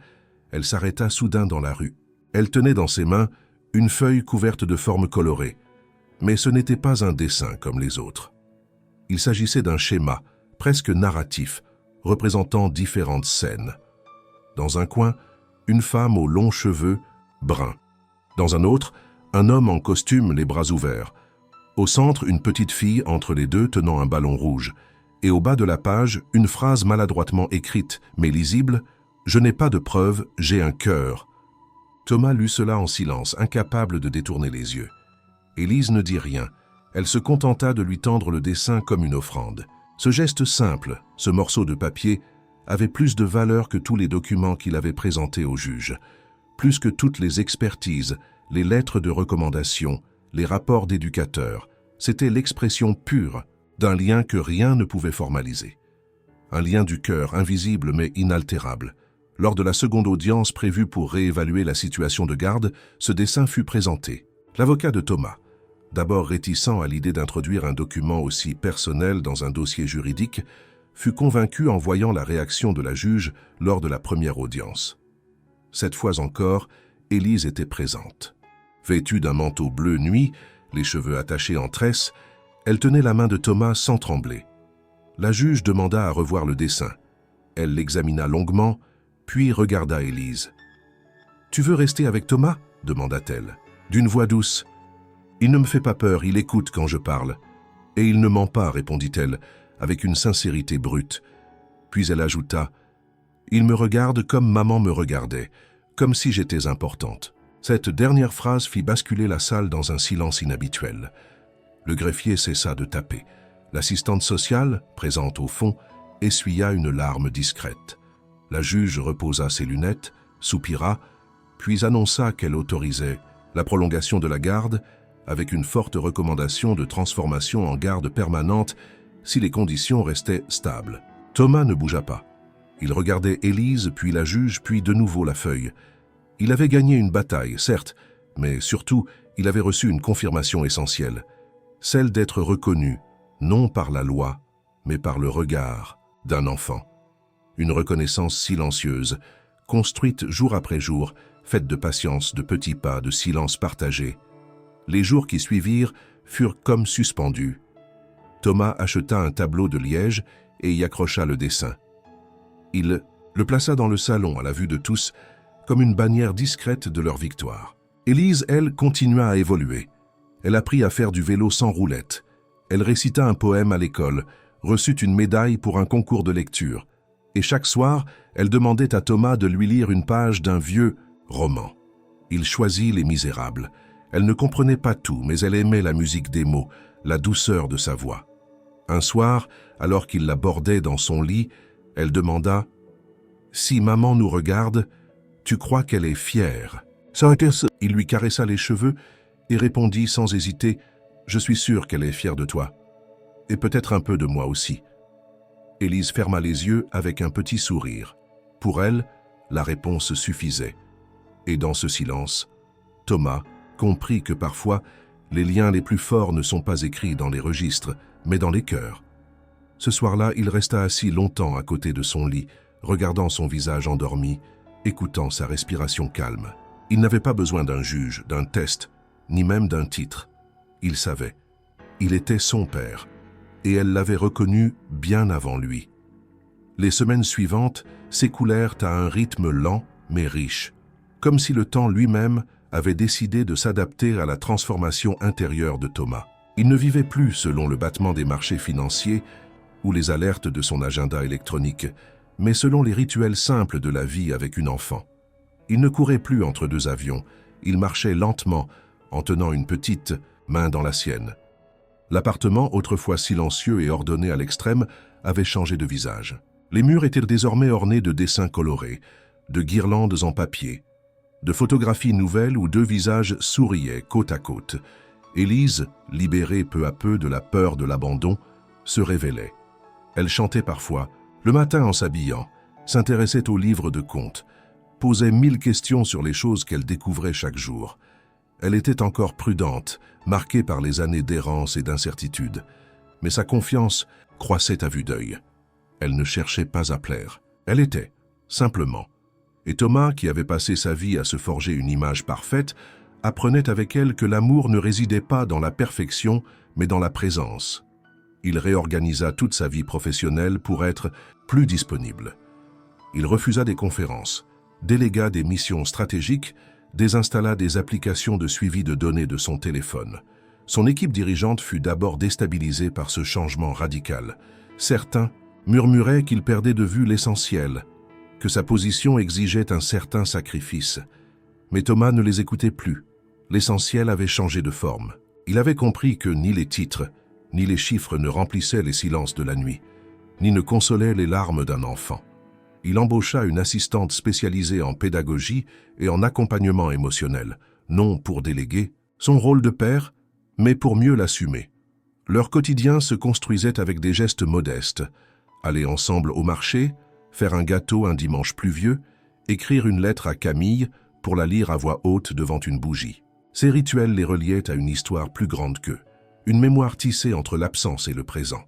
elle s'arrêta soudain dans la rue. Elle tenait dans ses mains une feuille couverte de formes colorées. Mais ce n'était pas un dessin comme les autres. Il s'agissait d'un schéma, presque narratif, représentant différentes scènes. Dans un coin, une femme aux longs cheveux bruns. Dans un autre, un homme en costume, les bras ouverts. Au centre, une petite fille entre les deux tenant un ballon rouge. Et au bas de la page, une phrase maladroitement écrite, mais lisible: « Je n'ai pas de preuves, j'ai un cœur. » Thomas lut cela en silence, incapable de détourner les yeux. Élise ne dit rien. Elle se contenta de lui tendre le dessin comme une offrande. Ce geste simple, ce morceau de papier, avait plus de valeur que tous les documents qu'il avait présentés au juge, plus que toutes les expertises, les lettres de recommandation, les rapports d'éducateurs. C'était l'expression pure d'un lien que rien ne pouvait formaliser. Un lien du cœur, invisible mais inaltérable. Lors de la seconde audience prévue pour réévaluer la situation de garde, ce dessin fut présenté. L'avocat de Thomas, d'abord réticent à l'idée d'introduire un document aussi personnel dans un dossier juridique, fut convaincu en voyant la réaction de la juge lors de la première audience. Cette fois encore, Élise était présente. Vêtue d'un manteau bleu nuit, les cheveux attachés en tresse, elle tenait la main de Thomas sans trembler. La juge demanda à revoir le dessin. Elle l'examina longuement, puis regarda Élise. « Tu veux rester avec Thomas ?» demanda-t-elle, d'une voix douce. « Il ne me fait pas peur, il écoute quand je parle. Et il ne ment pas, répondit-elle, avec une sincérité brute. Puis elle ajouta, « Il me regarde comme maman me regardait, comme si j'étais importante. » Cette dernière phrase fit basculer la salle dans un silence inhabituel. Le greffier cessa de taper. L'assistante sociale, présente au fond, essuya une larme discrète. La juge reposa ses lunettes, soupira, puis annonça qu'elle autorisait la prolongation de la garde avec une forte recommandation de transformation en garde permanente si les conditions restaient stables. Thomas ne bougea pas. Il regardait Élise, puis la juge, puis de nouveau la feuille. Il avait gagné une bataille, certes, mais surtout, il avait reçu une confirmation essentielle, celle d'être reconnu, non par la loi, mais par le regard d'un enfant. Une reconnaissance silencieuse, construite jour après jour, faite de patience, de petits pas, de silence partagé. Les jours qui suivirent furent comme suspendus. Thomas acheta un tableau de liège et y accrocha le dessin. Il le plaça dans le salon à la vue de tous, comme une bannière discrète de leur victoire. Élise, elle, continua à évoluer. Elle apprit à faire du vélo sans roulette. Elle récita un poème à l'école, reçut une médaille pour un concours de lecture. Et chaque soir, elle demandait à Thomas de lui lire une page d'un vieux roman. Il choisit Les Misérables. Elle ne comprenait pas tout, mais elle aimait la musique des mots, la douceur de sa voix. Un soir, alors qu'il la bordait dans son lit, elle demanda « Si maman nous regarde, tu crois qu'elle est fière ?» Il lui caressa les cheveux et répondit sans hésiter « Je suis sûr qu'elle est fière de toi. Et peut-être un peu de moi aussi. » Élise ferma les yeux avec un petit sourire. Pour elle, la réponse suffisait. Et dans ce silence, Thomas comprit que parfois, les liens les plus forts ne sont pas écrits dans les registres, mais dans les cœurs. Ce soir-là, il resta assis longtemps à côté de son lit, regardant son visage endormi, écoutant sa respiration calme. Il n'avait pas besoin d'un juge, d'un test, ni même d'un titre. Il savait. Il était son père, et elle l'avait reconnu bien avant lui. Les semaines suivantes s'écoulèrent à un rythme lent mais riche, comme si le temps lui-même avait décidé de s'adapter à la transformation intérieure de Thomas. Il ne vivait plus selon le battement des marchés financiers ou les alertes de son agenda électronique, mais selon les rituels simples de la vie avec une enfant. Il ne courait plus entre deux avions, il marchait lentement, en tenant une petite main dans la sienne. L'appartement, autrefois silencieux et ordonné à l'extrême, avait changé de visage. Les murs étaient désormais ornés de dessins colorés, de guirlandes en papier, de photographies nouvelles où deux visages souriaient côte à côte. Élise, libérée peu à peu de la peur de l'abandon, se révélait. Elle chantait parfois, le matin en s'habillant, s'intéressait aux livres de contes, posait 1000 questions sur les choses qu'elle découvrait chaque jour. Elle était encore prudente, marquée par les années d'errance et d'incertitude, mais sa confiance croissait à vue d'œil. Elle ne cherchait pas à plaire. Elle était, simplement. Et Thomas, qui avait passé sa vie à se forger une image parfaite, apprenait avec elle que l'amour ne résidait pas dans la perfection, mais dans la présence. Il réorganisa toute sa vie professionnelle pour être plus disponible. Il refusa des conférences, délégua des missions stratégiques, désinstalla des applications de suivi de données de son téléphone. Son équipe dirigeante fut d'abord déstabilisée par ce changement radical. Certains murmuraient qu'il perdait de vue l'essentiel, que sa position exigeait un certain sacrifice. Mais Thomas ne les écoutait plus. L'essentiel avait changé de forme. Il avait compris que ni les titres, ni les chiffres ne remplissaient les silences de la nuit, ni ne consolaient les larmes d'un enfant. Il embaucha une assistante spécialisée en pédagogie et en accompagnement émotionnel, non pour déléguer son rôle de père, mais pour mieux l'assumer. Leur quotidien se construisait avec des gestes modestes. Aller ensemble au marché, faire un gâteau un dimanche pluvieux, écrire une lettre à Camille pour la lire à voix haute devant une bougie. Ces rituels les reliaient à une histoire plus grande qu'eux, une mémoire tissée entre l'absence et le présent.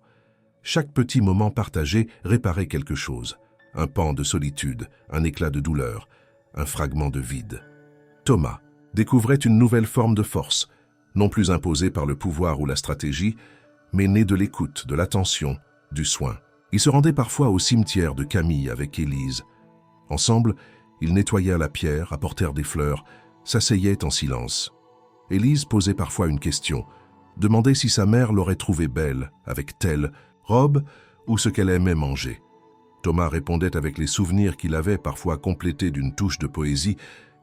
Chaque petit moment partagé réparait quelque chose, un pan de solitude, un éclat de douleur, un fragment de vide. Thomas découvrait une nouvelle forme de force, non plus imposée par le pouvoir ou la stratégie, mais née de l'écoute, de l'attention, du soin. Il se rendait parfois au cimetière de Camille avec Élise. Ensemble, ils nettoyèrent la pierre, apportèrent des fleurs, s'asseyaient en silence. Élise posait parfois une question, demandait si sa mère l'aurait trouvée belle, avec telle robe ou ce qu'elle aimait manger. Thomas répondait avec les souvenirs qu'il avait, parfois complétés d'une touche de poésie,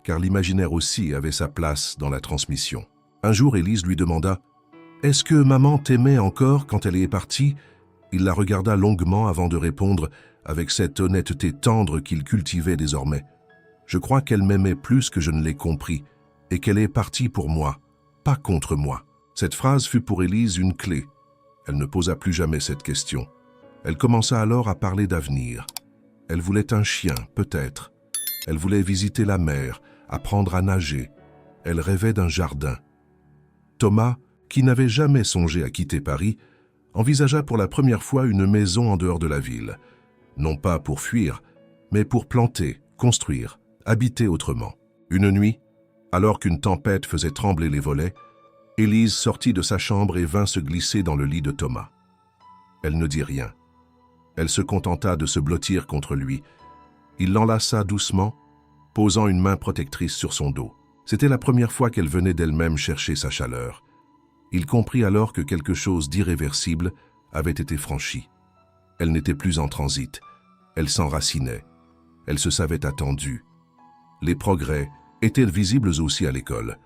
car l'imaginaire aussi avait sa place dans la transmission. Un jour, Élise lui demanda « Est-ce que maman t'aimait encore quand elle est partie ?» Il la regarda longuement avant de répondre avec cette honnêteté tendre qu'il cultivait désormais. « Je crois qu'elle m'aimait plus que je ne l'ai compris, et qu'elle est partie pour moi, pas contre moi. » Cette phrase fut pour Élise une clé. Elle ne posa plus jamais cette question. Elle commença alors à parler d'avenir. Elle voulait un chien, peut-être. Elle voulait visiter la mer, apprendre à nager. Elle rêvait d'un jardin. Thomas, qui n'avait jamais songé à quitter Paris, envisagea pour la première fois une maison en dehors de la ville. Non pas pour fuir, mais pour planter, construire, habiter autrement. Une nuit, alors qu'une tempête faisait trembler les volets, Élise sortit de sa chambre et vint se glisser dans le lit de Thomas. Elle ne dit rien. Elle se contenta de se blottir contre lui. Il l'enlaça doucement, posant une main protectrice sur son dos. C'était la première fois qu'elle venait d'elle-même chercher sa chaleur. Il comprit alors que quelque chose d'irréversible avait été franchi. Elle n'était plus en transit. Elle s'enracinait. Elle se savait attendue. Les progrès étaient visibles aussi à l'école.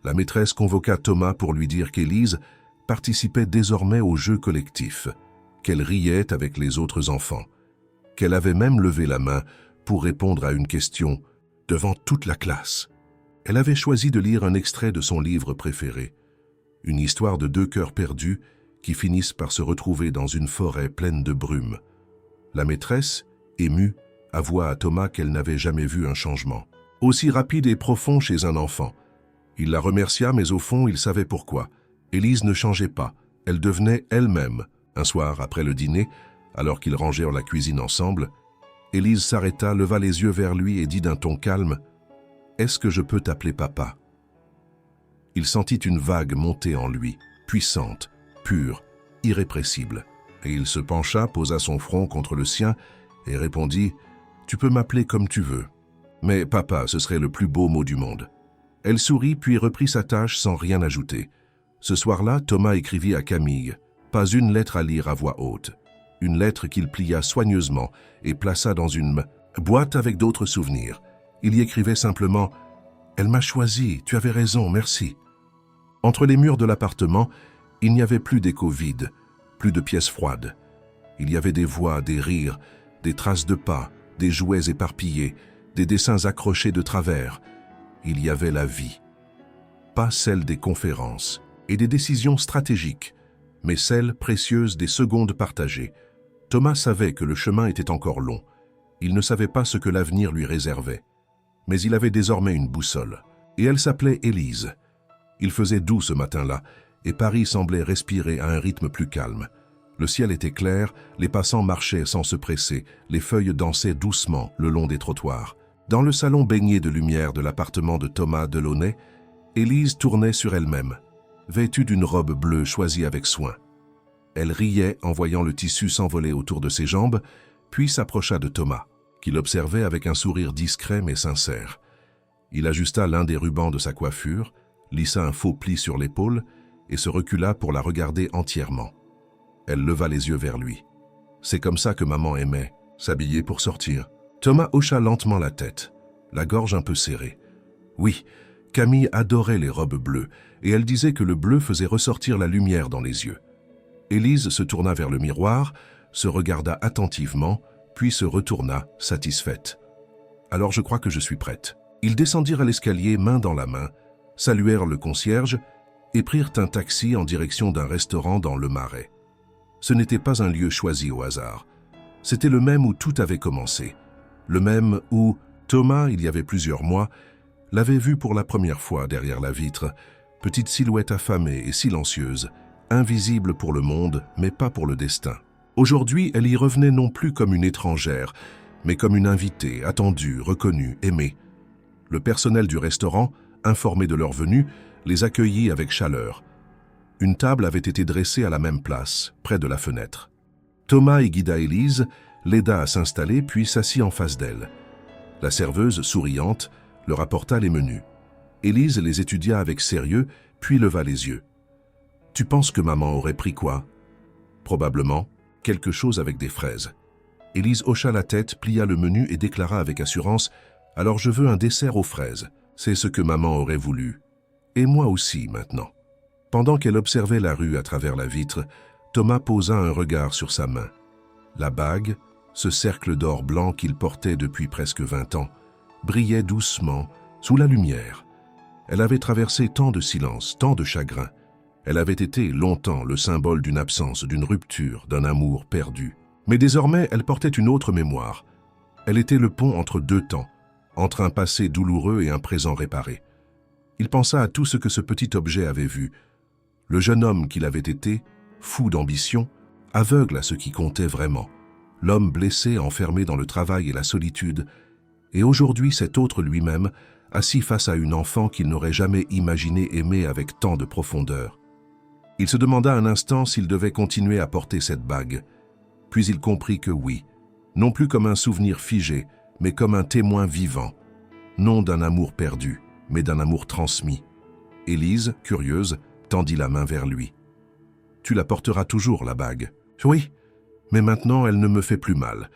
La maîtresse convoqua Thomas pour lui dire qu'Élise participait désormais au jeu collectif, qu'elle riait avec les autres enfants, qu'elle avait même levé la main pour répondre à une question devant toute la classe. Elle avait choisi de lire un extrait de son livre préféré, une histoire de deux cœurs perdus qui finissent par se retrouver dans une forêt pleine de brume. La maîtresse, émue, avoua à Thomas qu'elle n'avait jamais vu un changement aussi rapide et profond chez un enfant. Il la remercia, mais au fond, il savait pourquoi. Élise ne changeait pas, elle devenait elle-même. Un soir, après le dîner, alors qu'ils rangèrent la cuisine ensemble, Élise s'arrêta, leva les yeux vers lui et dit d'un ton calme « Est-ce que je peux t'appeler papa ?» Il sentit une vague monter en lui, puissante, pure, irrépressible. Et il se pencha, posa son front contre le sien et répondit « Tu peux m'appeler comme tu veux. Mais papa, ce serait le plus beau mot du monde. » Elle sourit puis reprit sa tâche sans rien ajouter. Ce soir-là, Thomas écrivit à Camille, pas une lettre à lire à voix haute. Une lettre qu'il plia soigneusement et plaça dans une boîte avec d'autres souvenirs. Il y écrivait simplement « Elle m'a choisi, tu avais raison, merci. » Entre les murs de l'appartement, il n'y avait plus d'écho vide, plus de pièces froides. Il y avait des voix, des rires, des traces de pas, des jouets éparpillés, des dessins accrochés de travers. Il y avait la vie. Pas celle des conférences et des décisions stratégiques, mais celle précieuse des secondes partagées. Thomas savait que le chemin était encore long. Il ne savait pas ce que l'avenir lui réservait. Mais il avait désormais une boussole, et elle s'appelait Élise. Il faisait doux ce matin-là, et Paris semblait respirer à un rythme plus calme. Le ciel était clair, les passants marchaient sans se presser, les feuilles dansaient doucement le long des trottoirs. Dans le salon baigné de lumière de l'appartement de Thomas Delaunay, Élise tournait sur elle-même, vêtue d'une robe bleue choisie avec soin. Elle riait en voyant le tissu s'envoler autour de ses jambes, puis s'approcha de Thomas, qui l'observait avec un sourire discret mais sincère. Il ajusta l'un des rubans de sa coiffure, lissa un faux pli sur l'épaule et se recula pour la regarder entièrement. Elle leva les yeux vers lui. C'est comme ça que maman aimait, s'habiller pour sortir. Thomas hocha lentement la tête, la gorge un peu serrée. Oui, Camille adorait les robes bleues, et elle disait que le bleu faisait ressortir la lumière dans les yeux. Élise se tourna vers le miroir, se regarda attentivement, puis se retourna, satisfaite. « Alors je crois que je suis prête. » Ils descendirent à l'escalier main dans la main, saluèrent le concierge et prirent un taxi en direction d'un restaurant dans le Marais. Ce n'était pas un lieu choisi au hasard. C'était le même où tout avait commencé. Le même où Thomas, il y avait plusieurs mois, l'avait vue pour la première fois derrière la vitre, petite silhouette affamée et silencieuse, invisible pour le monde, mais pas pour le destin. Aujourd'hui, elle y revenait non plus comme une étrangère, mais comme une invitée, attendue, reconnue, aimée. Le personnel du restaurant, informé de leur venue, les accueillit avec chaleur. Une table avait été dressée à la même place, près de la fenêtre. Thomas y guida Élise, l'aida à s'installer, puis s'assit en face d'elle. La serveuse, souriante, leur apporta les menus. Élise les étudia avec sérieux, puis leva les yeux. « Tu penses que maman aurait pris quoi ?»« Probablement, quelque chose avec des fraises. » Élise hocha la tête, plia le menu et déclara avec assurance « Alors je veux un dessert aux fraises. C'est ce que maman aurait voulu. Et moi aussi, maintenant. » Pendant qu'elle observait la rue à travers la vitre, Thomas posa un regard sur sa main. La bague, ce cercle d'or blanc qu'il portait depuis presque 20 ans, brillait doucement, sous la lumière. Elle avait traversé tant de silence, tant de chagrin. Elle avait été longtemps le symbole d'une absence, d'une rupture, d'un amour perdu. Mais désormais, elle portait une autre mémoire. Elle était le pont entre deux temps, entre un passé douloureux et un présent réparé. Il pensa à tout ce que ce petit objet avait vu. Le jeune homme qu'il avait été, fou d'ambition, aveugle à ce qui comptait vraiment. L'homme blessé, enfermé dans le travail et la solitude. Et aujourd'hui, cet autre lui-même, assis face à une enfant qu'il n'aurait jamais imaginé aimer avec tant de profondeur. Il se demanda un instant s'il devait continuer à porter cette bague. Puis il comprit que oui, non plus comme un souvenir figé, mais comme un témoin vivant. Non d'un amour perdu, mais d'un amour transmis. Élise, curieuse, tendit la main vers lui. « Tu la porteras toujours, la bague. »« Oui, mais maintenant elle ne me fait plus mal.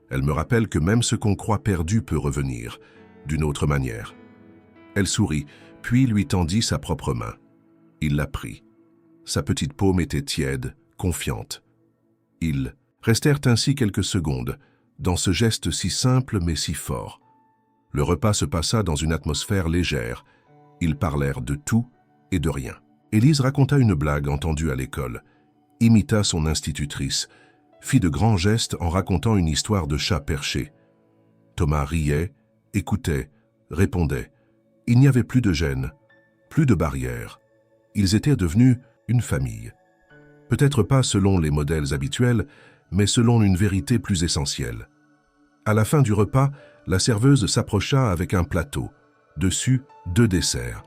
Elle me rappelle que même ce qu'on croit perdu peut revenir, d'une autre manière. » Elle sourit, puis lui tendit sa propre main. Il la prit. Sa petite paume était tiède, confiante. Ils restèrent ainsi quelques secondes, dans ce geste si simple mais si fort. Le repas se passa dans une atmosphère légère. Ils parlèrent de tout et de rien. Élise raconta une blague entendue à l'école, imita son institutrice, fit de grands gestes en racontant une histoire de chat perché. Thomas riait, écoutait, répondait. Il n'y avait plus de gêne, plus de barrières. Ils étaient devenus une famille. Peut-être pas selon les modèles habituels, mais selon une vérité plus essentielle. À la fin du repas, la serveuse s'approcha avec un plateau. Dessus, 2 desserts.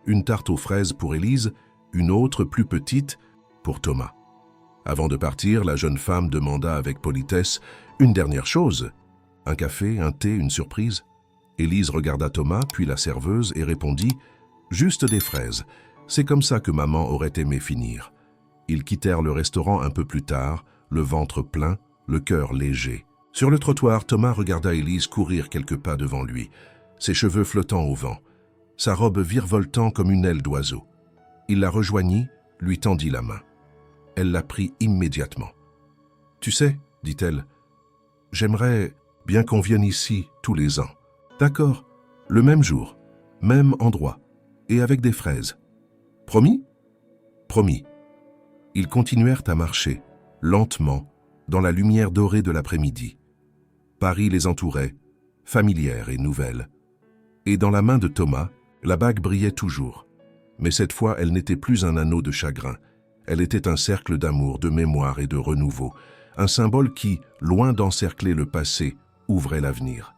Une tarte aux fraises pour Élise, une autre plus petite pour Thomas. Avant de partir, la jeune femme demanda avec politesse une dernière chose. Un café, un thé, une surprise. Élise regarda Thomas, puis la serveuse, et répondit « Juste des fraises. C'est comme ça que maman aurait aimé finir. » Ils quittèrent le restaurant un peu plus tard, le ventre plein, le cœur léger. Sur le trottoir, Thomas regarda Élise courir quelques pas devant lui, ses cheveux flottant au vent, sa robe virevoltant comme une aile d'oiseau. Il la rejoignit, lui tendit la main. Elle la prit immédiatement. « Tu sais, dit-elle, j'aimerais bien qu'on vienne ici tous les ans. D'accord, le même jour, même endroit, et avec des fraises. Promis ? Promis. » Ils continuèrent à marcher, lentement, dans la lumière dorée de l'après-midi. Paris les entourait, familière et nouvelle. Et dans la main de Thomas, la bague brillait toujours. Mais cette fois, elle n'était plus un anneau de chagrin. Elle était un cercle d'amour, de mémoire et de renouveau. Un symbole qui, loin d'encercler le passé, ouvrait l'avenir.